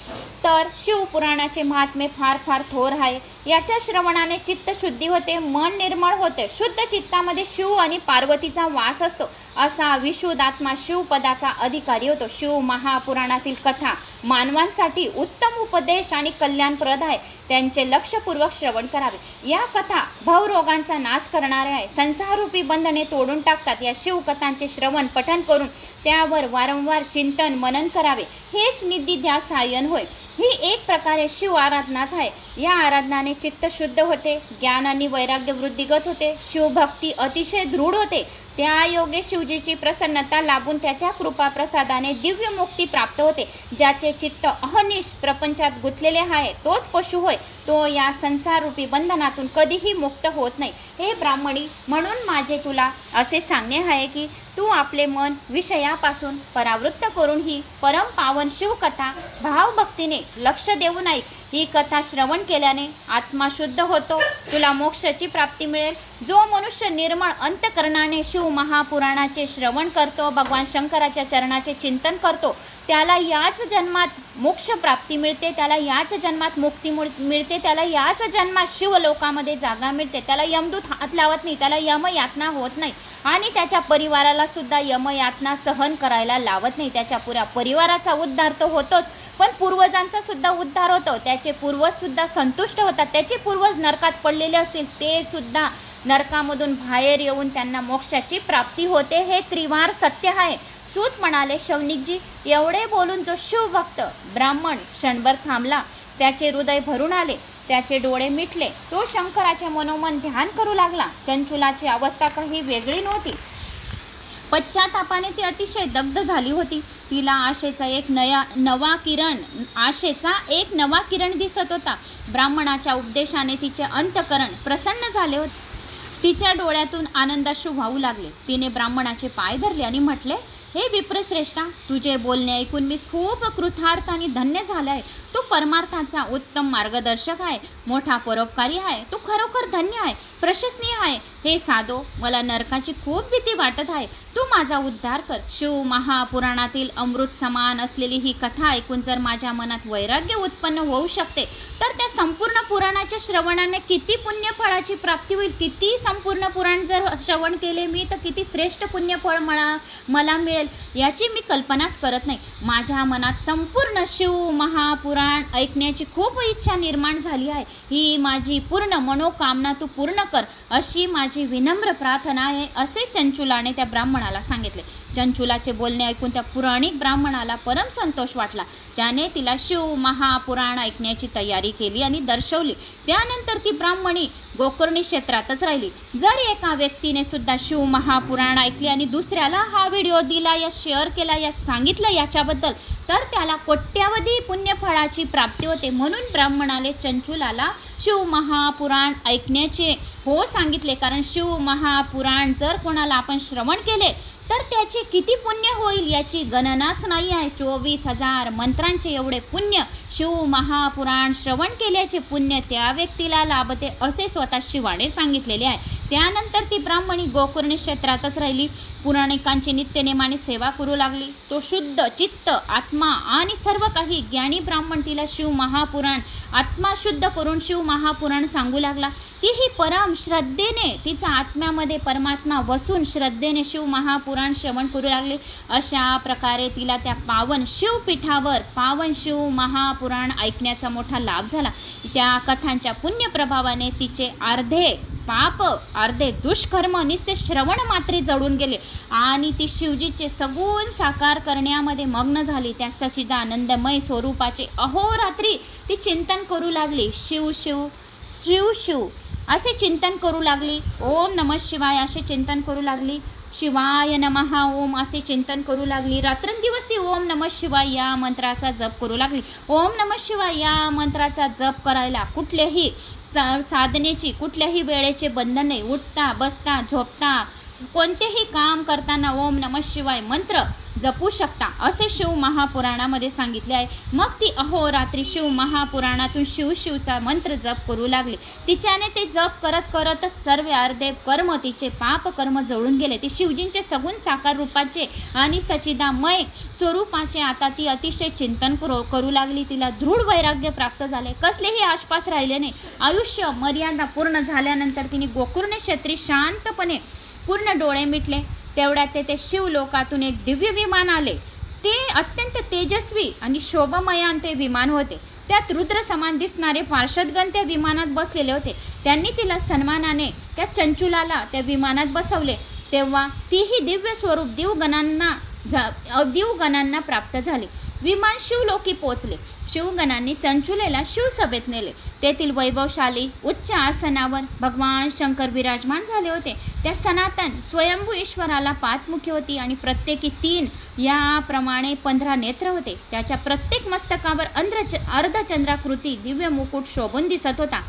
तर शिवपुराणाचे महात्म्य फार फार थोर आहे. याच्या श्रवणाने चित्तशुद्धी होते, मन निर्मळ होते. शुद्ध चित्तामध्ये शिव आणि पार्वतीचा वास असतो. असा विशुद्ध आत्मा शिवपदाचा अधिकारी होतो. शिव महापुराणातील कथा मानवांसाठी उत्तम उपदेश आणि कल्याणप्रद आहे. त्यांचे लक्षपूर्वक श्रवण करावे. या कथा भवरोगांचा नाश करणाऱ्या आहे. संसाररूपी बंधने तोडून टाकतात. या शिवकथांचे श्रवण पठन करून त्यावर वारंवार चिंतन मनन करावे. हेच निधिध्यासायन होय. ही एक प्रकारे शिव आराधनाच आहे. या आराधनाने चित्त शुद्ध होते, ज्ञान आणि वैराग्य वृद्धिगत होते, शिवभक्ती अतिशय दृढ होते. त्या योगे शिवजीची प्रसन्नता लाभून त्याच्या कृपा प्रसादाने दिव्य मुक्ती प्राप्त होते. ज्याचे चित्त अहनिश प्रपंचात गुंतलेले आहे तोच पशु होय. तो या संसाररूपी बंधनातून कधीही मुक्त होत नाही. हे ब्राह्मणी, म्हणून माझे तुला असे सांगणे आहे की तू आपले मन विषयापासून परावृत्त करून ही परम पावन शिवकथा भावभक्तीने लक्ष देऊन ऐक. ही कथा श्रवण केल्याने आत्मा शुद्ध होतो. तुला मोक्षाची प्राप्ती मिळेल. जो मनुष्य निर्मळ अंतकरणाने शिव महापुराणाचे श्रवण करतो, भगवान शंकराच्या चरणाचे चिंतन करतो, त्याला याच जन्मात मोक्ष प्राप्ती मिळते. त्याला याच जन्मात मुक्ती मिळते. त्याला याच जन्मात शिवलोकामध्ये जागा मिळते. त्याला यमदूत हात लावत नाही. त्याला यमयातना होत नाही आणि त्याच्या परिवाराला सुद्धा यमयातना सहन करायला लावत नाही. त्याच्या पुऱ्या परिवाराचा उद्धार तो होतोच, पण पूर्वजांचा सुद्धा उद्धार होतो. त्याचे पूर्वज सुद्धा संतुष्ट होतात. त्याचे पूर्वज नरकात पडलेले असतील ते सुद्धा नरकामधून बाहेर येऊन त्यांना मोक्षाची प्राप्ती होते. हे त्रिवार सत्य आहे. सूत म्हणाले, शौनिकजी, एवढे बोलून जो शिवभक्त ब्राह्मण क्षणभर थांबला. त्याचे हृदय भरून आले. त्याचे डोळे मिटले. तो शंकराचे मनोमन ध्यान करू लागला. चंचुलाची अवस्था काही वेगळी नव्हती. पश्चातापाने ती अतिशय दग्ध झाली होती. तिला आशेचा एक नवा किरण दिसत होता. ब्राह्मणाच्या उपदेशाने तिचे अंतःकरण प्रसन्न झाले होते. तिच्या डोळ्यातून आनंदाश्रू वाहू लागले. तिने ब्राह्मणाचे पाय धरले आणि म्हटले, हे विप्रश्रेष्ठा, तुझे बोलणे ऐकून मी खूप कृतार्थ आणि धन्य झाले आहे. तू परमार्थाचा उत्तम मार्गदर्शक आहे, मोठा परोपकारी आहे. तू खरोखर धन्य आहे, प्रशंसनीय आहे. हे साधो, मला नरकाची खूप भीती वाटत आहे. तू माझा उद्धार कर. शिव महापुराणातील अमृत समान असलेली ही कथा ऐकून जर माझ्या मनात वैराग्य उत्पन्न होऊ शकते तर त्या संपूर्ण पुराणाच्या श्रवणाने किती पुण्यफळाची प्राप्ती होईल. किती संपूर्ण पुराण जर श्रवण केले मी तर किती श्रेष्ठ पुण्यफळ मला मिळेल याची मी कल्पनाच करत नाही. माझ्या मनात संपूर्ण शिव महापुराण ऐकण्याची खूप इच्छा निर्माण झाली आहे. ही माझी पूर्ण मनोकामना तू पूर्ण कर अशी माझी विनम्र प्रार्थना आहे, असे चंचुलाने त्या ब्राह्मणाला सांगितले. चंचुलाचे बोलणे ऐकून त्या पुराणिक ब्राह्मणाला परम संतोष वाटला. त्याने तिला शिव महापुराण ऐकण्याची तयारी केली आणि दर्शवली. त्यानंतर ती ब्राह्मणी गोकर्णी क्षेत्रातच राहिली. जर एका व्यक्तीने सुद्धा शिव महापुराण ऐकले आणि दुसऱ्याला हा व्हिडिओ दिला या शेअर केला या सांगितलं याच्याबद्दल तर त्याला कोट्यावधी पुण्यफळाची प्राप्ती होते. म्हणून ब्राह्मणाने चंचुलाला शिव महापुराण ऐकण्याचे हो सांगितले. कारण शिव महापुराण जर कोणाला आपण श्रवण केले तर त्याचे किती पुण्य होईल याची गणनाच नाही आहे. 24,000 मंत्रांचे एवढे पुण्य शिव महापुराण श्रवण केल्याचे पुण्य त्या व्यक्तीला लाभते असे स्वतः शिवाने सांगितलेले आहे. त्यानंतर ती ब्राह्मणी गोकर्णी क्षेत्रातच राहिली. पुराणिकांची नित्यनेमाने सेवा करू लागली. तो शुद्ध चित्त आत्मा आणि सर्व काही ज्ञानी ब्राह्मण तिला शिव महापुराण आत्मा शुद्ध करून शिव महापुराण सांगू लागला. तीही परम श्रद्धेने तिचा आत्म्यामध्ये परमात्मा बसून श्रद्धेने शिव महापुराण श्रवण करू लागले. अशा प्रकारे तिला त्या पावन शिवपीठावर पावन शिव महापुराण ऐकण्याचा मोठा लाभ झाला. त्या कथांच्या पुण्यप्रभावाने तिचे अर्धे पाप अर्धे दुष्कर्म निस्ते श्रवण मात्रे जळून गेले आणि ती शिवजीचे सगुण साकार करण्यामध्ये मग्न झाली. त्या सच्चिदानंदमय स्वरूपाचे अहोरात्री ती चिंतन करू लागली. शिव शिव शिव शिव असे चिंतन करू लागली. ओम नमः शिवाय असे चिंतन करू लागली. शिवाय नमः ओम असे चिंतन करू लागली. रात्रंदिवस ती ओम नमः शिवाय या मंत्राचा जप करू लागली. ओम नमः शिवाय या मंत्राचा जप करायला कुठल्याही साधनेची कुठल्याही वेळेचे बंधन नाही. उठता बसता झोपता कोणतेही काम करताना ओम नमः शिवाय मंत्र जपू शकता असे शिव महापुराणामध्ये सांगितले आहे. मग ती अहोरात्री शिव महापुराणातून शिवचा मंत्र जप करू लागली. तिच्याने ते जप करत करतच सर्व अर्धे कर्म तिचे पाप कर्म जळून गेले. ती शिवजींचे सगुण साकार रूपाचे आणि सच्चिदामय स्वरूपाचे आता ती अतिशय चिंतन करू लागली. तिला दृढ वैराग्य प्राप्त झाले. कसलेही आसपास राहिले नाही. आयुष्य मर्यादा पूर्ण झाल्यानंतर तिने गोकर्ण क्षेत्री शांतपणे पूर्ण डोळे मिटले. तेवढ्यात तेथे शिवलोकातून एक दिव्य विमान आले. ते अत्यंत तेजस्वी आणि शोभमयान ते विमान होते. त्यात रुद्र समान दिसणारे पार्षदगण त्या विमानात बसलेले होते. त्यांनी तिला सन्मानाने त्या चंचुलाला त्या विमानात बसवले. तेव्हा तीही दिव्य स्वरूप दिवगणांना प्राप्त झाले. विमान शिवलोकी पोचले. शिवगणांनी चंचुलेला शिवसभेत नेले. तेथील वैभवशाली उच्च आसनावर भगवान शंकर विराजमान झाले होते. त्या सनातन स्वयंभू ईश्वराला 5 मुखे होती आणि प्रत्येकी 3 याप्रमाणे 15 नेत्र होते. त्याच्या प्रत्येक मस्तकावर अर्धचंद्राकृती दिव्य मुकुट शोभून दिसत होता.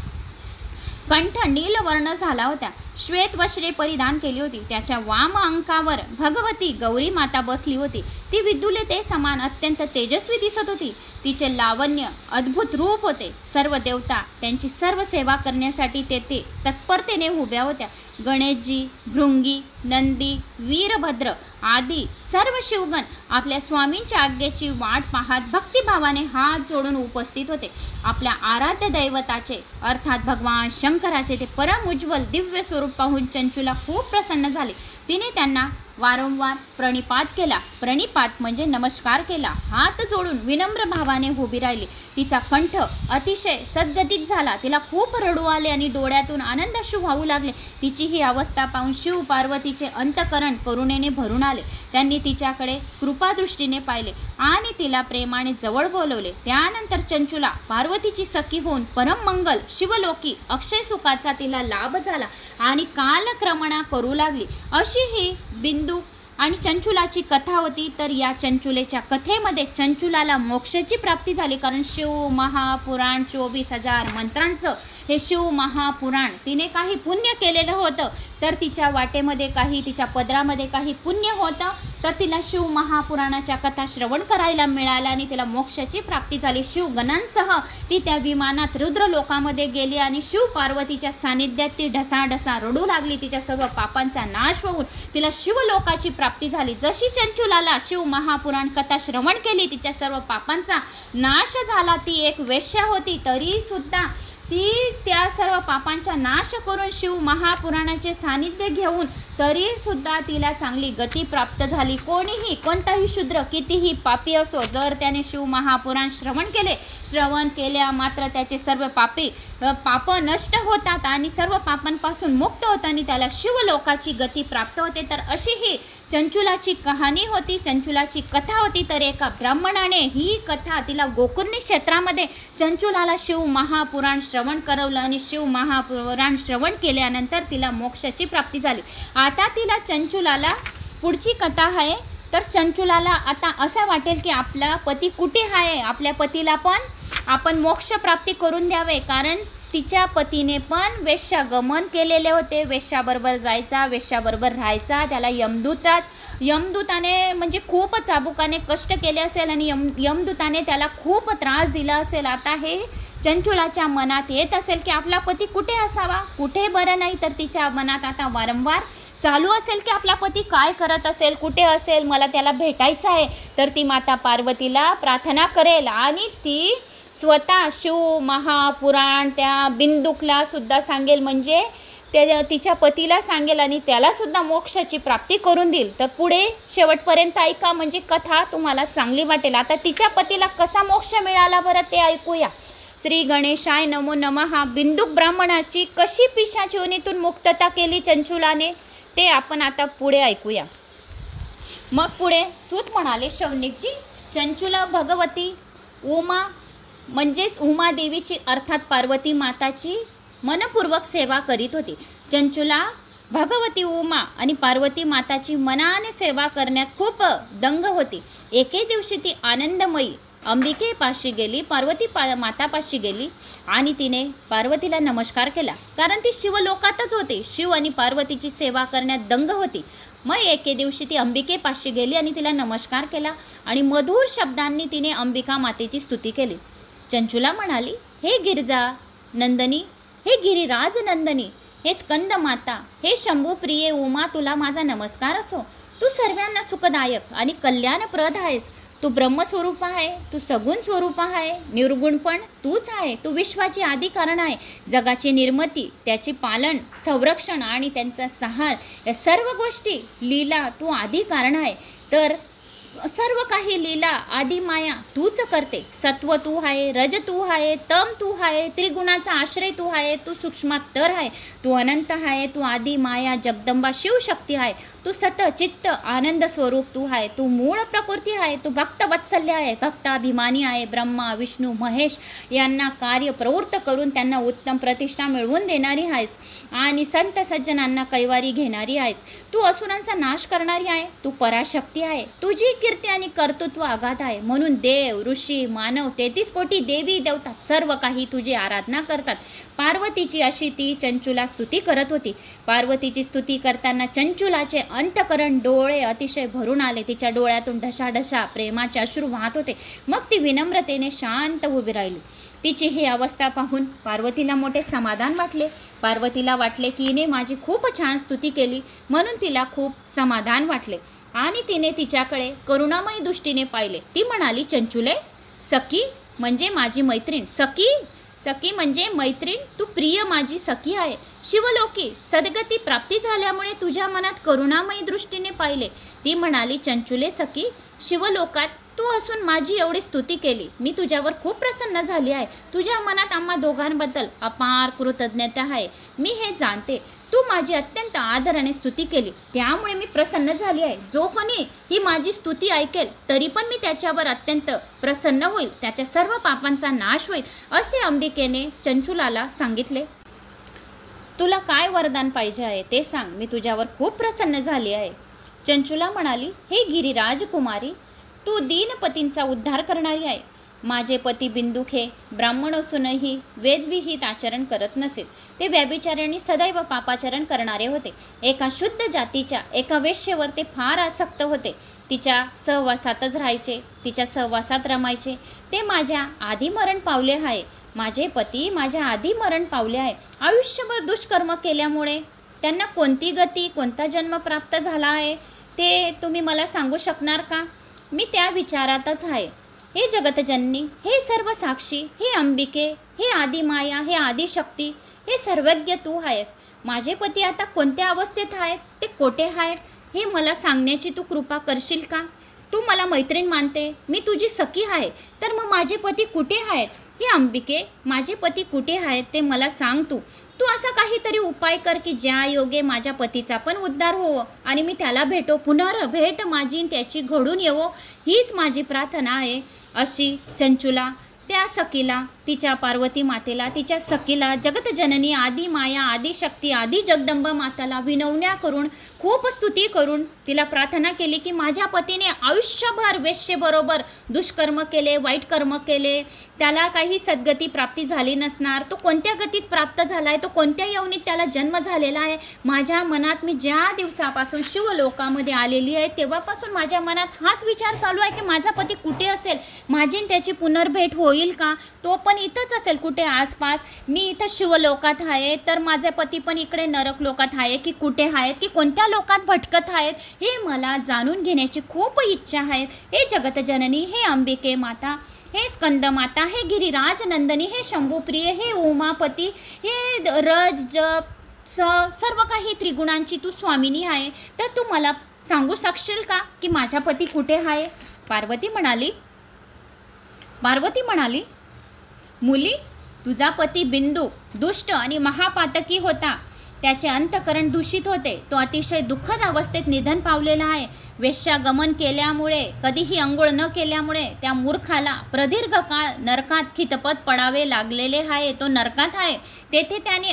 कंठ नीलवर्ण झाला होता. श्वेत वस्त्रे परिधान केली होती. त्याच्या वाम अंकावर भगवती गौरी माता बसली होती. ती विद्युलते समान अत्यंत तेजस्वी दिसत होती. तिचे लावण्य अद्भुत रूप होते. सर्व देवता त्यांची सर्व सेवा करण्यासाठी तेथे तत्परतेने उभ्या होत्या. गणेशजी, भृंगी, नंदी, वीरभद्र आदी सर्व शिवगण आपल्या स्वामींच्या आज्ञेची वाट पाहत भक्तिभावाने हात जोडून उपस्थित होते. आपल्या आराध्य दैवताचे अर्थात भगवान शंकराचे ते परम उज्ज्वल दिव्य स्वरूप पाहून चंचुला खूप प्रसन्न झाली. तिने त्यांना वारंवार प्रणिपात केला. प्रणिपात म्हणजे नमस्कार केला. हात जोडून विनम्र भावाने उभी राहिली. तिचा कंठ अतिशय सद्गतीत झाला. तिला खूप रडू आले आणि डोळ्यातून आनंदाश्रू वाहू लागले. तिची ही अवस्था पाहून शिव पार्वतीचे अंतःकरण करुणेने भरून आले. त्यांनी तिच्याकडे कृपादृष्टीने पाहिले आणि तिला प्रेमाने जवळ बोलवले. त्यानंतर चंचुला पार्वतीची सखी होऊन परममंगल शिवलोकी अक्षय सुखाचा तिला लाभ झाला आणि कालक्रमणा करू लागली. अशी ही बिंदू आणि चंचुलाची कथा होती. तर या चंचुलेच्या कथेमध्ये चंचुलाला मोक्षाची प्राप्ती झाली, कारण शिव महापुराण 24,000 मंत्रांचं हे शिव महापुराण तिने काही पुण्य केलेलं होतं. तर तिच्या वाटेमध्ये काही, तिच्या पदरामध्ये काही पुण्य होतं, तर तिला शिव महापुराणाच्या कथा श्रवण करायला मिळाल्या आणि तिला मोक्षाची प्राप्ती झाली. शिवगणांसह ती त्या विमानात रुद्र लोकामध्ये गेली आणि शिव पार्वतीच्या सानिध्यात ती ढसाढसा रडू लागली. तिच्या सर्व पापांचा नाश होऊन तिला शिवलोकाची प्राप्ती झाली. जशी चंचुलाला शिव महापुराण कथा श्रवण केली, तिच्या सर्व पापांचा नाश झाला. ती एक वेश्या होती, तरी सुद्धा ती त्या सर्व पापांचा नाश करून शिव महापुराणाचे सानिध्य घेऊन तरी सुद्धा तिला चांगली गती प्राप्त झाली. कोणीही, कोणताही शूद्र कितीही पापी असो, जर त्याने शिव महापुराण श्रवण केल्या मात्र त्याचे सर्व पाप नष्ट होतात आणि सर्व पापांपासून मुक्त होतं आणि त्याला शिवलोकाची गती प्राप्त होते. तर अशी ही चंचुलाची कहाणी होती, चंचुलाची कथा होती. तर एका ब्राह्मणाने ही कथा तिला गोकर्णी क्षेत्रामध्ये चंचुलाला शिव महापुराण श्रवण करवलं आणि शिव महापुराण श्रवण केल्यानंतर तिला मोक्षाची प्राप्ती झाली. आता तिला चंचुलाला पुढची कथा आहे. तर चंचुलाला आता असं वाटेल की आपला पती कुठे आहे, आपल्या पतीला पण आपण मोक्ष प्राप्ती करून द्यावे, कारण तिच्या पतीने पण वेश्यागमन केलेले होते. वेश्याबरोबर जायचा, वेश्याबरोबर राहायचा. त्याला यमदूताने म्हणजे खूप चाबुकाने कष्ट केले असेल आणि यमदूताने त्याला खूप त्रास दिला असेल. आता हे चंचुलाच्या मनात येत असेल की आपला पती कुठे असावा, कुठे बरं नाही. तर तिच्या मनात आता वारंवार चालू असेल की आपला पती काय करत असेल, कुठे असेल, मला त्याला भेटायचं आहे. तर ती माता पार्वतीला प्रार्थना करेल आणि ती स्वतः शिव महापुराण त्या बिंदुकला सुद्धा सांगेल, म्हणजे तिच्या पतीला सांगेल आणि त्यालासुद्धा मोक्षाची प्राप्ती करून देईल. तर पुढे शेवटपर्यंत ऐका, म्हणजे कथा तुम्हाला चांगली वाटेल. आता तिच्या पतीला कसा मोक्ष मिळाला बरं ते ऐकूया. श्री गणेशाय नमो नमः. बिंदुक ब्राह्मणाची कशी पिशाच योनीतून मुक्तता केली चंचुलाने ते आपण आता पुढे ऐकूया. मग पुढे सूत म्हणाले, शौनिकजी, चंचुला भगवती उमा म्हणजेच उमादेवीची अर्थात पार्वती माताची मनपूर्वक सेवा करीत होती. चंचुला भगवती उमा आणि पार्वती माताची मनाने सेवा करण्यात खूप दंग होती. एके दिवशी ती आनंदमयी अंबिकेपाशी गेली, पार्वती मातापाशी गेली आणि तिने पार्वतीला नमस्कार केला, कारण ती शिवलोकातच होती. शिव आणि पार्वतीची सेवा करण्यात दंग होती. मग एके दिवशी ती अंबिकेपाशी गेली आणि तिला नमस्कार केला आणि मधुर शब्दांनी तिने अंबिका मातेची स्तुती केली. चंचुला म्हणाली, हे गिरिजा नंदनी, हे गिरिराज नंदनी, हे स्कंद माता, हे शंभूप्रिये उमा, तुला माझा नमस्कार असो. तू सर्वांना सुखदायक आणि कल्याणप्रद आहेस. तू ब्रह्मस्वरूप आहे, तू सगुण स्वरूप आहे, निर्गुण पण तूच आहे. तू विश्वाची आदी कारण आहे. जगाची निर्मिती, त्याचे पालन, संरक्षण आणि त्यांचा संहार या सर्व गोष्टी लीला तू आदी कारण आहे. तर सर्व काही लीला आदी माया तूच करते. सत्व तू आहे, रज तू आहे, तम तू आहे, त्रिगुणाचा आश्रय तू आहे, तू सूक्ष्मात्तर आहे, तू अनंत आहे, तू आदी माया जगदंबा शिवशक्ती आहे, तू सत चित्त आनंद स्वरूप तू आहे, तू मूळ प्रकृती आहे, तू भक्तवत्सल्य आहे, भक्ताभिमानी आहे. ब्रह्मा विष्णू महेश यांना कार्य प्रवृत्त करून त्यांना उत्तम प्रतिष्ठा मिळवून देणारी आहेस आणि संत सज्जनांना कैवारी घेणारी आहेस. तू असुरांचा नाश करणारी आहे. तू पराशक्ती आहे. तुझी कीर्ती आणि कर्तृत्व अगाध आहे. म्हणून देव, ऋषी, मानव, 33 कोटी देवी देवता सर्व काही तुझी आराधना करतात. पार्वतीची अशी ती चंचुला स्तुती करत होती. पार्वतीची स्तुती करताना चंचुलाचे अंतकरण डोळे अतिशय भरून आले. तिच्या डोळ्यातून ढसाढसा प्रेमाचे अश्रू वाहत होते. मग ती विनम्रतेने शांत उभी राहिली. तिची ही अवस्था पाहून पार्वतीला मोठे समाधान वाटले. पार्वतीला वाटले की हिने माझी खूप छान स्तुती केली, म्हणून तिला खूप समाधान वाटले आणि तिने तिच्याकडे करुणामयी दृष्टीने पाहिले. ती म्हणाली, चंचुले, सखी म्हणजे माझी मैत्रीण, सखी सखी म्हणजे मैत्रीण, तू प्रिय माझी सखी आहे. शिवलोकी सद्गती प्राप्ती झाल्यामुळे तुझ्या मनात करुणामयी दृष्टीने पाहिले. ती म्हणाली, चंचुले सखी, शिवलोकात तू असून माझी एवढी स्तुती केली. मी तुझ्यावर खूप प्रसन्न झाली आहे. तुझ्या मनात आम्हा दोघांबद्दल अपार कृतज्ञता आहे. मी हे जाणते. तू माझी अत्यंत आदराने स्तुती केली, त्यामुळे मी प्रसन्न झाली आहे. जो कोणी ही माझी स्तुती ऐकेल तरी पण मी त्याच्यावर अत्यंत प्रसन्न होईल, त्याच्या सर्व पापांचा नाश होईल, असे अंबिकेने चंचुलाला सांगितले. तुला काय वरदान पाहिजे आहे ते सांग, मी तुझ्यावर खूप प्रसन्न झाली आहे. चंचुला म्हणाली, हे गिरिराज कुमारी, तू दीनपतींचा उद्धार करणारी आहे. माझे पती बिंदुक हे ब्राह्मण असूनही वेदविहित आचरण करत नसेल. ते व्यभिचारी सदैव पापाचरण करणारे होते. एका शुद्ध जातीच्या एका वेश्येवर ते फार आसक्त होते. तिच्या सहवासातच राहायचे, तिच्या सहवासात रमायचे. ते माझ्या आधी मरण पावले आहे. माझे पती माझ्या आधी मरण पावले आहे. आयुष्यभर दुष्कर्म केल्यामुळे त्यांना कोणती गती, कोणता जन्म प्राप्त झाला आहे ते तुम्ही मला सांगू शकणार का? मी त्या विचारातच आहे. हे जगतजननी, हे सर्व साक्षी, हे अंबिके, हे आदिमाया, हे आदिशक्ती, हे सर्वज्ञ तू आहेस. माझे पती आता कोणत्या अवस्थेत आहेत, ते कोठे आहेत, हे मला सांगण्याची तू कृपा करशील का? तू मला मैत्रीण मानते, मी तुझी सखी आहे, तर मग माझे पती कुठे आहेत? हे अंबिके, माझे पती कुठे आहेत ते मला सांग. तू असा काहीतरी उपाय कर की ज्या योगे माझ्या पतीचा पण उद्धार होवो आणि मी त्याला भेटो, पुनर्भेट माझी त्याची घडून येवो, हीच माझी प्रार्थना आहे. अशी चंचुला त्या सखीला, तिच्या पार्वती मातेला, तिच्या सखीला जगतजननी आदी माया, आदी शक्ती, आदी जगदंबा माताला विनवण्या करून, खूप स्तुती करून तिला प्रार्थना केली की माझ्या पतीने आयुष्यभर वेश्येबरोबर दुष्कर्म केले, वाईट कर्म केले, त्याला काही सद्गती प्राप्ती झाली नसणार. तो कोणत्या गतीत प्राप्त झाला आहे, तो कोणत्या यवनीत त्याला जन्म झालेला आहे. माझ्या मनात, मी ज्या दिवसापासून शिवलोकामध्ये आलेली आहे तेव्हापासून माझ्या मनात हाच विचार चालू आहे की माझा पती कुठे असेल, माझी त्याची पुनर्भेट होईल का? तो पण इथंच असेल कुठे आसपास. मी इथं शिवलोकात आहे, तर माझे पती पण इकडे नरक लोकात आहे की कुठे आहेत, की कोणत्या लोकात भटकत आहेत, हे मला जाणून घेण्याची खूप इच्छा आहे. हे जगतजननी, हे अंबिके माता, हे स्कंदमाता, हे गिरिराज नंदनी, हे शंभूप्रिय, हे उमापती, हे रज जप सर्व काही त्रिगुणांची तू स्वामिनी आहे. तर तू मला सांगू शकशील का की माझा पती कुठे आहे? पार्वती म्हणाली, मुली, तुझा पती बिंदू दुष्ट आणि महापातकी होता. त्याचे अंतकरण दूषित होते. तो अतिशय दुःखद अवस्थेत निधन पावलेला आहे. वेश्यागमन केल्यामुळे, कधीही अंघोळ न केल्यामुळे त्या मूर्खाला प्रदीर्घ काळ नरकात खितपत पडावे लागलेले आहे. तो नरकात आहे. तेथे त्याने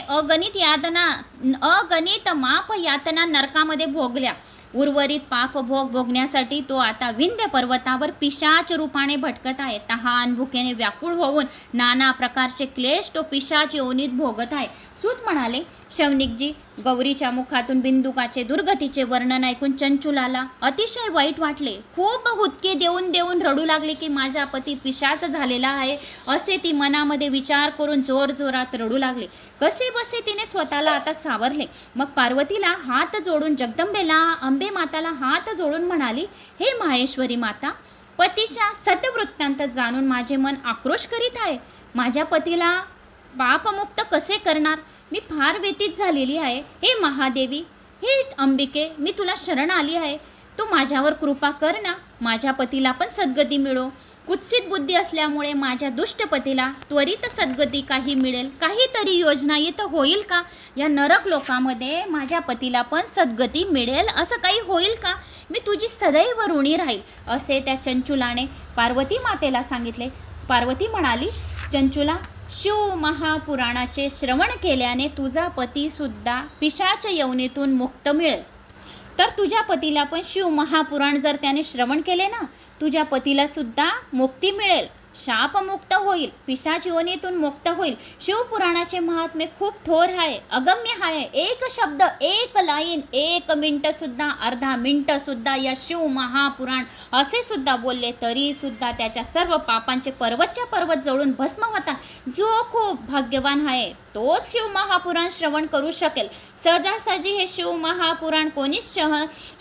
अगणित माप यातना नरकामध्ये भोगल्या. उर्वरित पाप भोगण्यासाठी तो आता विंध्य पर्वतावर पिशाच रूपाने भटकत आहे. तहान भुकेने व्याकुळ होऊन नाना प्रकारचे क्लेश तो पिशाच योनीत भोगत आहे. सूत म्हणाले, शौनिकजी, गौरीच्या मुखातून बिंदुकाचे दुर्गतीचे वर्णन ऐकून चंचुलाला अतिशय वाईट वाटले. खूप हुदके देऊन देऊन रडू लागले की माझा पती पिशाच झालेला आहे, असे ती मनामध्ये विचार करून जोरजोरात रडू लागले. कसे बसे तिने स्वतःला आता सावरले. मग पार्वतीला हात जोडून, जगदंबेला, अंबे माताला हात जोडून म्हणाली, हे माहेश्वरी माता, पतीच्या सतवृत्तांत जाणून माझे मन आक्रोश करीत आहे. माझ्या पतीला पापमुक्त कसे करणार? मी फार व्यतीत झालेली आहे. हे महादेवी, हे अंबिके, मी तुला शरण आली आहे. तू माझ्यावर कृपा कर ना. माझ्या पतीला पण सद्गती मिळो. कुत्सित बुद्धी असल्यामुळे माझ्या दुष्ट पतीला त्वरित सद्गती काही मिळेल, काहीतरी योजना इथं होईल का? या नरक लोकामध्ये माझ्या पतीला पण सद्गती मिळेल, असं काही होईल का? मी तुझी सदैव ऋणी राहील, असे त्या चंचुलाने पार्वती मातेला सांगितले. पार्वती म्हणाली, चंचुला, शिव महापुराणाचे श्रवण केल्याने तुझा पतीसुद्धा पिशाच यवनीतून मुक्त मिळेल. तर तुझ्या पतीला पण शिव महापुराण जर त्याने श्रवण केले ना, तुझ्या पतीला सुद्धा मुक्ती मिळेल, शापमुक्त होईल, पिशाच योनीतून मुक्त होईल. शिवपुराणाचे महात्म्य खूप थोर आहे, अगम्य आहे. एक शब्द, एक लाईन, 1 मिनिटसुद्धा, अर्धा मिनिटसुद्धा या शिव महापुराण असे सुद्धा बोलले तरी सुद्धा त्याच्या सर्व पापांचे पर्वतच्या पर्वत जळून भस्म होतात. जो खूप भाग्यवान आहे तोच शिव महापुराण श्रवण करू शकेल. सहजासहजी हे शिव महापुराण कोणीच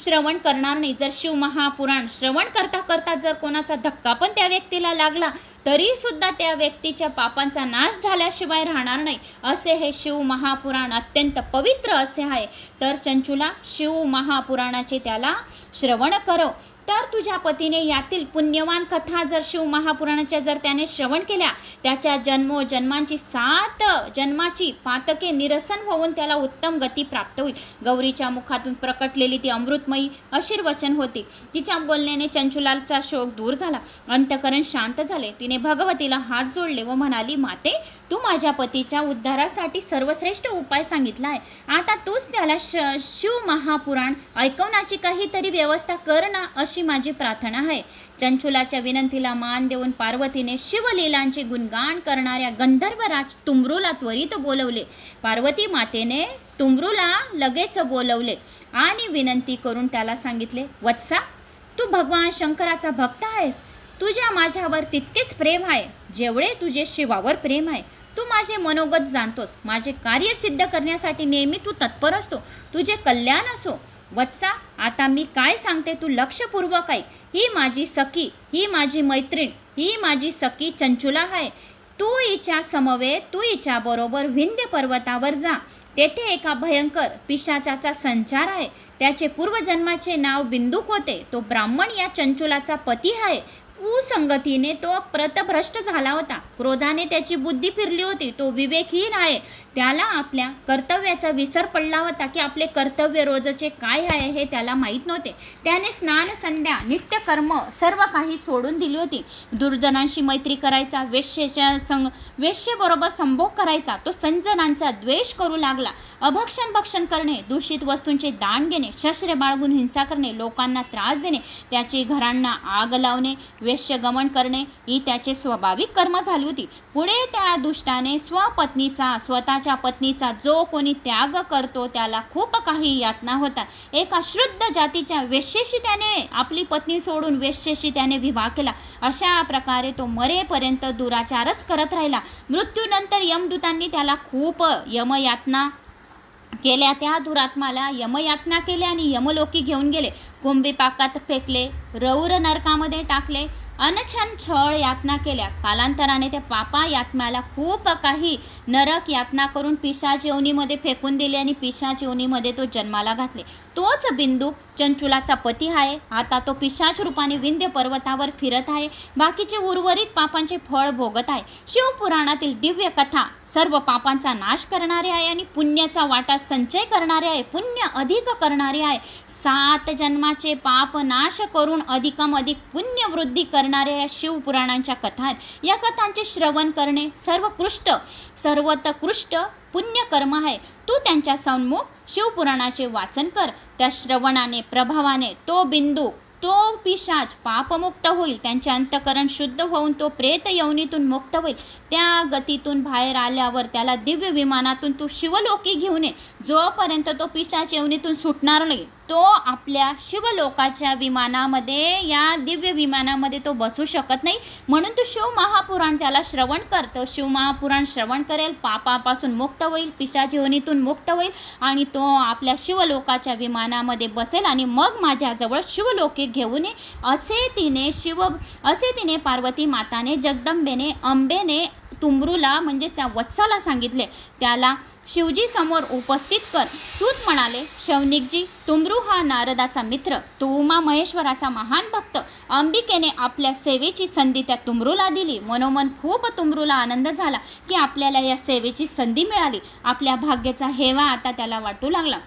श्रवण करणार नाही. जर शिव महापुराण श्रवण करता करता जर कोणाचा धक्का पण त्या व्यक्तीला लागला तरी सुद्धा त्या व्यक्तीच्या पापांचा नाश झाल्याशिवाय राहणार नाही. असे हे शिव महापुराण अत्यंत पवित्र असे आहे. तर चंचुला, शिव महापुराणाचे त्याला श्रवण करव. तर तुझ्या पतीने यातील पुण्यवान कथा जर शिव महापुराणाच्या जर त्याने श्रवण केल्या, त्याच्या जन्मोजन्मांची 7 जन्माची पातके निरसन होऊन त्याला उत्तम गती प्राप्त होईल. गौरीच्या मुखातून प्रकटलेली ती अमृतमयी आशीर्वचन होती. तिच्या बोलण्याने चंचुलाचा शोक दूर झाला, अंतःकरण शांत झाले. तिने भगवतीला हात जोडले व म्हणाली, माते, तू माझ्या पतीच्या उद्धारासाठी सर्वश्रेष्ठ उपाय सांगितला आहे. आता तूच त्याला शिव महापुराण ऐकवण्याची काहीतरी व्यवस्था कर ना, अशी माझी प्रार्थना आहे. चंचुलाच्या विनंतीला मान देऊन पार्वतीने शिवलीलांचे गुणगान करणाऱ्या गंधर्वराज तुंबरूला त्वरित बोलवले. पार्वती मातेने तुंबरूला लगेच बोलवले आणि विनंती करून त्याला सांगितले, वत्सा, तू भगवान शंकराचा भक्त आहेस. तुझ्या माझ्यावर तितकेच प्रेम आहे जेवढे तुझे शिवावर प्रेम आहे. तू माझे मनोगत जाणतोस. माझे कार्य सिद्ध करण्यासाठी नेहमी तू तत्पर असतो. तुझे कल्याण असो. वत्सा, आता मी काय सांगते तू लक्षपूर्वक ऐक. ही माझी सखी, ही माझी मैत्रीण, ही माझी सखी चंचुला आहे. तू हिच्या समवेत, तू हिच्या बरोबर विंध्य पर्वतावर जा. तेथे एका भयंकर पिशाचाचा संचार आहे. त्याचे पूर्वजन्माचे नाव बिंदुक होते. तो ब्राह्मण या चंचुलाचा पती आहे. कुसंगतीने तो प्रतभ्रष्ट झाला होता. क्रोधाने त्याची बुद्धी फिरली होती. तो विवेकहीन आहे. त्याला आपल्या कर्तव्याचा विसर पडला होता की आपले कर्तव्य रोजचे काय आहे हे त्याला माहीत नव्हते. त्याने स्नान, संध्या, नित्यकर्म सर्व काही सोडून दिली होती. दुर्जनांशी मैत्री करायचा, वेश्येबरोबर संभोग करायचा. तो संजनांचा द्वेष करू लागला. अभक्षण भक्षण करणे, दूषित वस्तूंचे दान घेणे, शस्त्रे बाळगून हिंसा करणे, लोकांना त्रास देणे, त्याची घरांना आग लावणे, वेश्यगमन करणे ही त्याचे स्वाभाविक कर्म झाली होती. पुढे त्या दुष्टाने स्वतःच्या पत्नीचा जो कोणी त्याग करतो त्याला खूप काही यातना होतात. एका शुद्ध जातीच्या वेश्येशी त्याने आपली पत्नी सोडून वेश्येशी त्याने विवाह केला. अशा प्रकारे तो मरेपर्यंत दुराचारच करत राहिला. मृत्यूनंतर यमदूतांनी त्याला खूप यमयातना केल्या. त्या दुरात्माला यमयातना केल्या आणि यमलोकी घेऊन गेले. कुंभीपाकात फेकले, रौर नरकामध्ये टाकले, अनछन छळ यातना केल्या. कालांतराने त्या पापा यात्म्याला खूप काही नरक यातना करून पिशाच योनीमध्ये फेकून दिले आणि पिशाच योनीमध्ये तो जन्माला घातले. तोच बिंदू चंचुलाचा पती आहे. आता तो पिशाच रूपाने विंध्य पर्वतावर फिरत आहे. बाकीचे उर्वरित पापांचे फळ भोगत आहे. शिवपुराणातील दिव्य कथा सर्व पापांचा नाश करणारे आहे आणि पुण्याचा वाटा संचय करणारे आहे. पुण्य अधिक करणारे आहे. 7 जन्माचे पाप नाश करून अधिकाधिक पुण्य वृद्धी करणाऱ्या या शिवपुराणांच्या कथा आहेत. या कथांचे श्रवण करणे सर्वोत्कृष्ट पुण्यकर्म आहे. तू त्यांच्या सन्मुख शिवपुराणाचे वाचन कर. त्या श्रवणाने, प्रभावाने तो बिंदू, तो पिशाच पापमुक्त होईल. त्यांचे अंतःकरण शुद्ध होऊन तो प्रेत यवनीतून मुक्त होईल. त्या गतीतून बाहेर आल्यावर त्याला दिव्य विमानातून तू शिवलोकी घेऊन ये. जोपर्यंत तो पिशाच यवनीतून सुटणार नाही तो आपल्या शिवलोकाच्या विमानामध्ये, या दिव्य विमानामध्ये तो बसू शकत नाही. म्हणून तू शिव महापुराण त्याला श्रवण कर. तो शिव महापुराण श्रवण करेल, पापापासून मुक्त होईल, पिशाच योनीतून मुक्त होईल आणि तो आपल्या शिवलोकाच्या विमानामध्ये बसेल आणि मग माझ्याजवळ शिवलोकी घेऊन ये. असे तिने पार्वती माताने, जगदंबेने, अंबेने तुंबरूला म्हणजे त्या वत्साला सांगितले. त्याला शिवजी समोर उपस्थित कर. सूत म्हणाले, शौनिकजी, तुंबरू हा नारदाचा मित्र, तो उमा महेश्वराचा महान भक्त. अंबिकेने आपल्या सेवेची संधी त्या तुंबरूला दिली. मनोमन खूप तुंबरूला आनंद झाला की आपल्याला या सेवेची संधी मिळाली. आपल्या भाग्याचा हेवा आता त्याला वाटू लागला.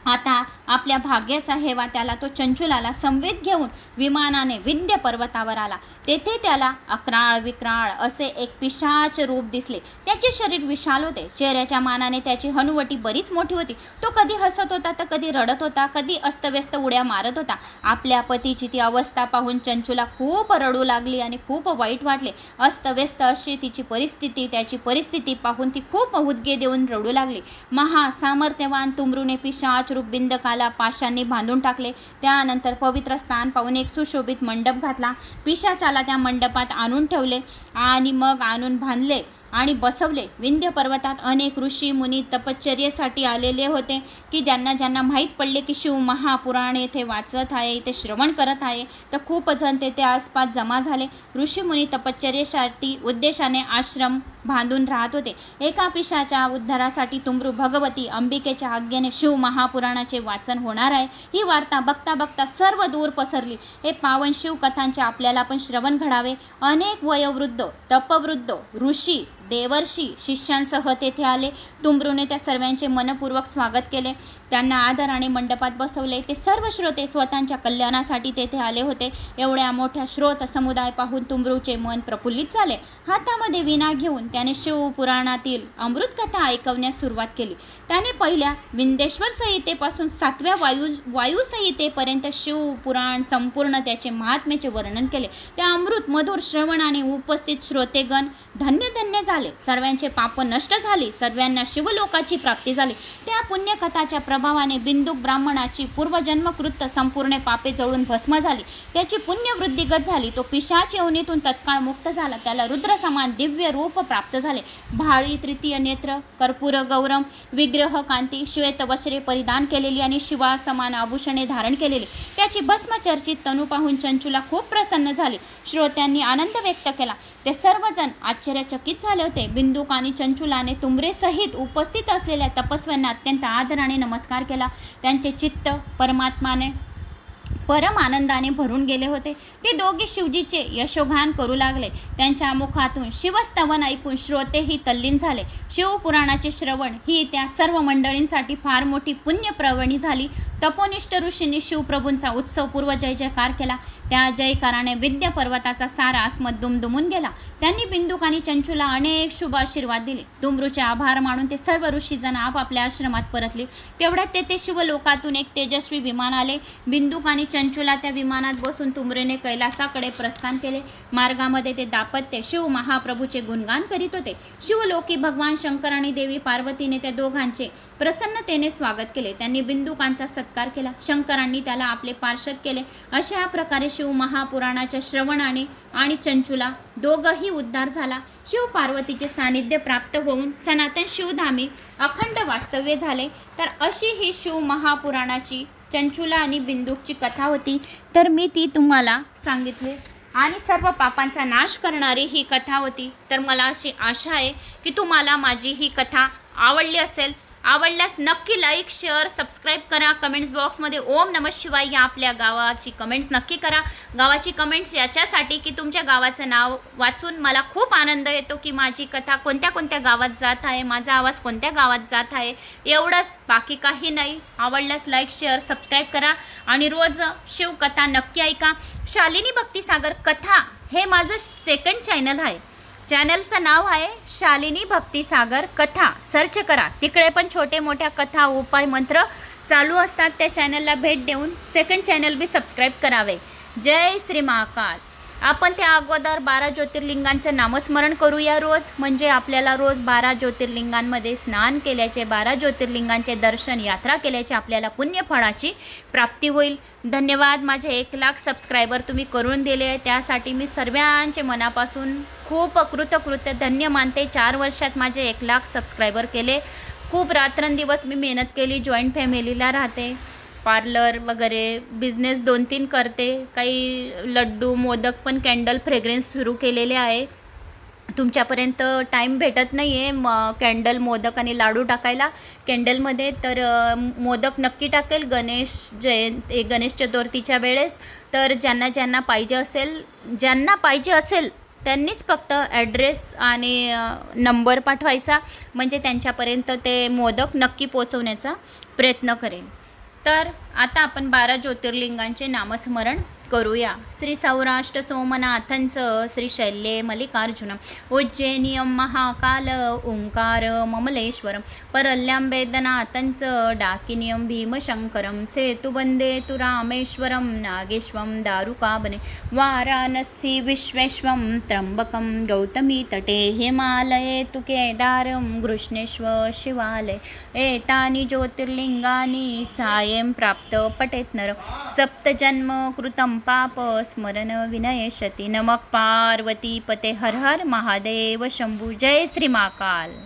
आता आपल्या भाग्याचा हेवा त्याला तो चंचुलाला समवेत घेऊन विमानाने विंध्य पर्वतावर आला. तेथे त्याला अक्राळ विक्राळ असे एक पिशाच रूप दिसले. त्याचे शरीर विशाल होते. चेहऱ्याच्या मानाने त्याची हनुवटी बरीच मोठी होती. तो कधी हसत होता तर कधी रडत होता, कधी अस्तव्यस्त उड्या मारत होता. आपल्या पतीची ती अवस्था पाहून चंचुला खूप रडू लागली आणि खूप वाईट वाटले. अस्तव्यस्त अशी तिची परिस्थिती, त्याची परिस्थिती पाहून ती खूप उद्गे देऊन रडू लागली. महासामर्थ्यवान तुंबरूने पिशाच रूप बिंदकाला पाशांनी बांधून टाकले. त्यानंतर पवित्र स्थान पाहून एक सुशोभित मंडप घातला. पिशाचाला त्या मंडपात आणून ठेवले आणि मग आणून बांधले आणि बसवले. विंध्य पर्वतात अनेक ऋषी मुनी तपश्चर्येसाठी आलेले होते की ज्यांना माहीत पडले की शिव महापुराण येथे वाचत आहे, इथे श्रवण करत आहे, तर खूप जण तेथे आसपास जमा झाले. ऋषी मुनी तपश्चर्येसाठी उद्देशाने आश्रम बांधून राहत होते. एका पिशाच्या उद्धारासाठी तुंबरू भगवती अंबिकेच्या आज्ञेने शिव महापुराणाचे वाचन होणार आहे ही वार्ता बघता बघता सर्व दूर पसरली. हे पावन शिवकथांचे आपल्याला पण श्रवण घडावे. अनेक वयोवृद्ध, तपवृद्ध, ऋषी, देवर्षी शिष्यांसह तेथे आले. तुंबरूने त्या सर्वांचे मनपूर्वक स्वागत केले. त्यांना आदराने मंडपात बसवले. ते सर्व श्रोते स्वतःच्या कल्याणासाठी तेथे आले होते. एवढ्या मोठ्या श्रोत समुदाय पाहून तुंबरूचे मन प्रफुल्लित झाले. हातामध्ये वीणा घेऊन त्याने शिवपुराणातील अमृतकथा ऐकवण्यास सुरुवात केली. त्याने पहिल्या विंध्येश्वर संहितेपासून 7व्या वायू संहितेपर्यंत शिवपुराण संपूर्ण त्याचे महात्म्याचे वर्णन केले. त्या अमृत मधुर श्रवणाने उपस्थित श्रोतेगण धन्य धन्य झाले. सर्वांचे पाप नष्ट झाली. सर्वांना शिवलोकाची प्राप्ती झाली. त्या पुण्यकथाच्या प्रभावाने बिंदुक ब्राह्मणाची पूर्वजन्मकृत संपूर्ण पापे जळून भस्म झाली. त्याची पुण्यवृद्धिगत झाली. तो पिशाच योनीतून तत्काळ मुक्त झाला. त्याला रुद्र समान दिव्य रूप प्राप्त झाले. भाळी, तृतीय नेत्र, कर्पूर गौरम, विग्रह कांती, श्वेत वस्त्रे परिधान केलेली आणि शिवा समान आभूषणे धारण केलेली त्याची भस्मचर्चित तनू पाहून चंचूला खूप प्रसन्न झाली. श्रोत्यांनी आनंद व्यक्त केला. ते सर्वजण आश्चर्यचकित झाले होते. बिंदुक आणि चंचुलाने तुंबरेसहित उपस्थित असलेल्या तपस्व्यांना अत्यंत आदराने नमस्कार केला. त्यांचे चित्त परम आनंदाने भरून गेले होते. ते दोघे शिवजीचे यशोगान करू लागले. त्यांच्या मुखातून शिवस्तवन ऐकून श्रोतेही तल्लीन झाले. शिवपुराणाचे श्रवण ही त्या सर्व मंडळींसाठी फार मोठी पुण्यप्रवणी झाली. तपोनिष्ठ ऋषींनी शिवप्रभूंचा उत्सवपूर्व जय जयकार केला. त्या जयकाराने विंध्य पर्वताचा सारा आसमत दुमदुमून गेला. त्यांनी बिंदुक आणि चंचूला अनेक शुभ आशीर्वाद दिले. तुंबरूचे आभार मानून ते सर्व ऋषीजण आपापल्या आश्रमात परतले. तेवढ्यात तेथे शिवलोकातून एक तेजस्वी विमान आले. बिंदुक आणि चंचूला त्या विमानात बसून तुंबरेने कैलासाकडे प्रस्थान केले. मार्गामध्ये ते दाम्पत्य शिव महाप्रभूचे गुणगान करीत होते. शिवलोकी भगवान शंकर आणि देवी पार्वतीने त्या दोघांचे प्रसन्नतेने स्वागत केले. त्यांनी बिंदुकांचा सत्कार केला. शंकरांनी त्याला आपले पार्षद केले. अशा प्रकारे शिव महापुराणाच्या श्रवणाने आणि चंचूला दोघंही उद्धार झाला. शिव पार्वतीचे सानिध्य प्राप्त होऊन सनातन शिवधामी अखंड वास्तव्य झाले. तर अशी ही शिव महापुराणाची चंचूला आणि बिंदुकची कथा होती. तर मी ती तुम्हाला सांगितले आणि सर्व पापांचा नाश करणारी ही कथा होती. तर मला अशी आशा आहे की तुम्हाला माझी ही कथा आवडली असेल. आवडल्यास नक्की लाईक, शेअर, सबस्क्राईब करा. कमेंट्स बॉक्समध्ये ओम नमः शिवाय या आपल्या गावाची कमेंट्स नक्की करा. गावाची कमेंट्स याच्यासाठी की तुमच्या गावाचं नाव वाचून मला खूप आनंद येतो की माझी कथा कोणत्या कोणत्या गावात जात आहे, माझा आवाज कोणत्या गावात जात आहे, एवढंच, बाकी काही नाही. आवडल्यास लाईक, शेअर, सबस्क्राईब करा आणि रोज शिवकथा नक्की ऐका. शालिनी भक्तिसागर कथा हे माझं सेकंड चॅनल आहे. चॅनलचं नाव आहे शालिनी भक्तिसागर कथा. सर्च करा. तिकडे पण छोटे मोठ्या कथा, उपाय, मंत्र चालू असतात. त्या चॅनलला भेट देऊन सेकंड चॅनल बी सबस्क्राईब करावे. जय श्री महाकाल. आपण त्या अगोदर 12 ज्योतिर्लिंगांचं नामस्मरण करूया रोज. म्हणजे आपल्याला रोज 12 ज्योतिर्लिंगांमध्ये स्नान केल्याचे, 12 ज्योतिर्लिंगांचे दर्शन, यात्रा केल्याचे आपल्याला पुण्यफळाची प्राप्ती होईल. धन्यवाद. माझे 1 लाख सबस्क्रायबर तुम्ही करून दिले. त्यासाठी मी सर्वांचे मनापासून खूप कृतकृत्य धन्य मानते. 4 वर्षात माझे 1 लाख सबस्क्रायबर केले. खूप रात्रंदिवस मी मेहनत केली. जॉईंट फॅमिलीला राहते. पार्लर वगैरे बिझनेस 2-3 करते. काही लड्डू, मोदक पण कॅन्डल फ्रेग्रन्स सुरू केलेले आहे. तुमच्यापर्यंत टाईम भेटत नाही आहे कॅन्डल, मोदक आणि लाडू टाकायला कॅन्डलमध्ये. तर मोदक नक्की टाकेल गणेश चतुर्थीच्या वेळेस. तर ज्यांना पाहिजे असेल त्यांनीच फक्त ॲड्रेस आणि नंबर पाठवायचा. म्हणजे त्यांच्यापर्यंत ते मोदक नक्की पोचवण्याचा प्रयत्न करेन. तर आता आपण 12 ज्योतिर्लिंगांचे नामस्मरण करूया. श्री सौराष्ट्र सोमनाथंचं, श्री शैल्ये मल्लिकार्जुनम, उज्जैनियम महाकाल ओंकार ममलेश्वरम, परल्यां वेदनाथंचं, डाकिनियम भीमशंकरम, सेतुबंदे तु रामेश्वरम, नागेश्वम दारुकाबने, वाराणसी विश्वेश्वम, त्र्यंबकम गौतमी तटे, हिमालये तु केदारम, कृष्णेश्वर शिवालय, एतानि ज्योतिर्लिंगानि सायं प्राप्त पठेत् नर, सप्तजन्म कृतं पाप स्मरण विनयशती. नमः पार्वती पते हर हर महादेव शंभू. जय श्री महाकाल.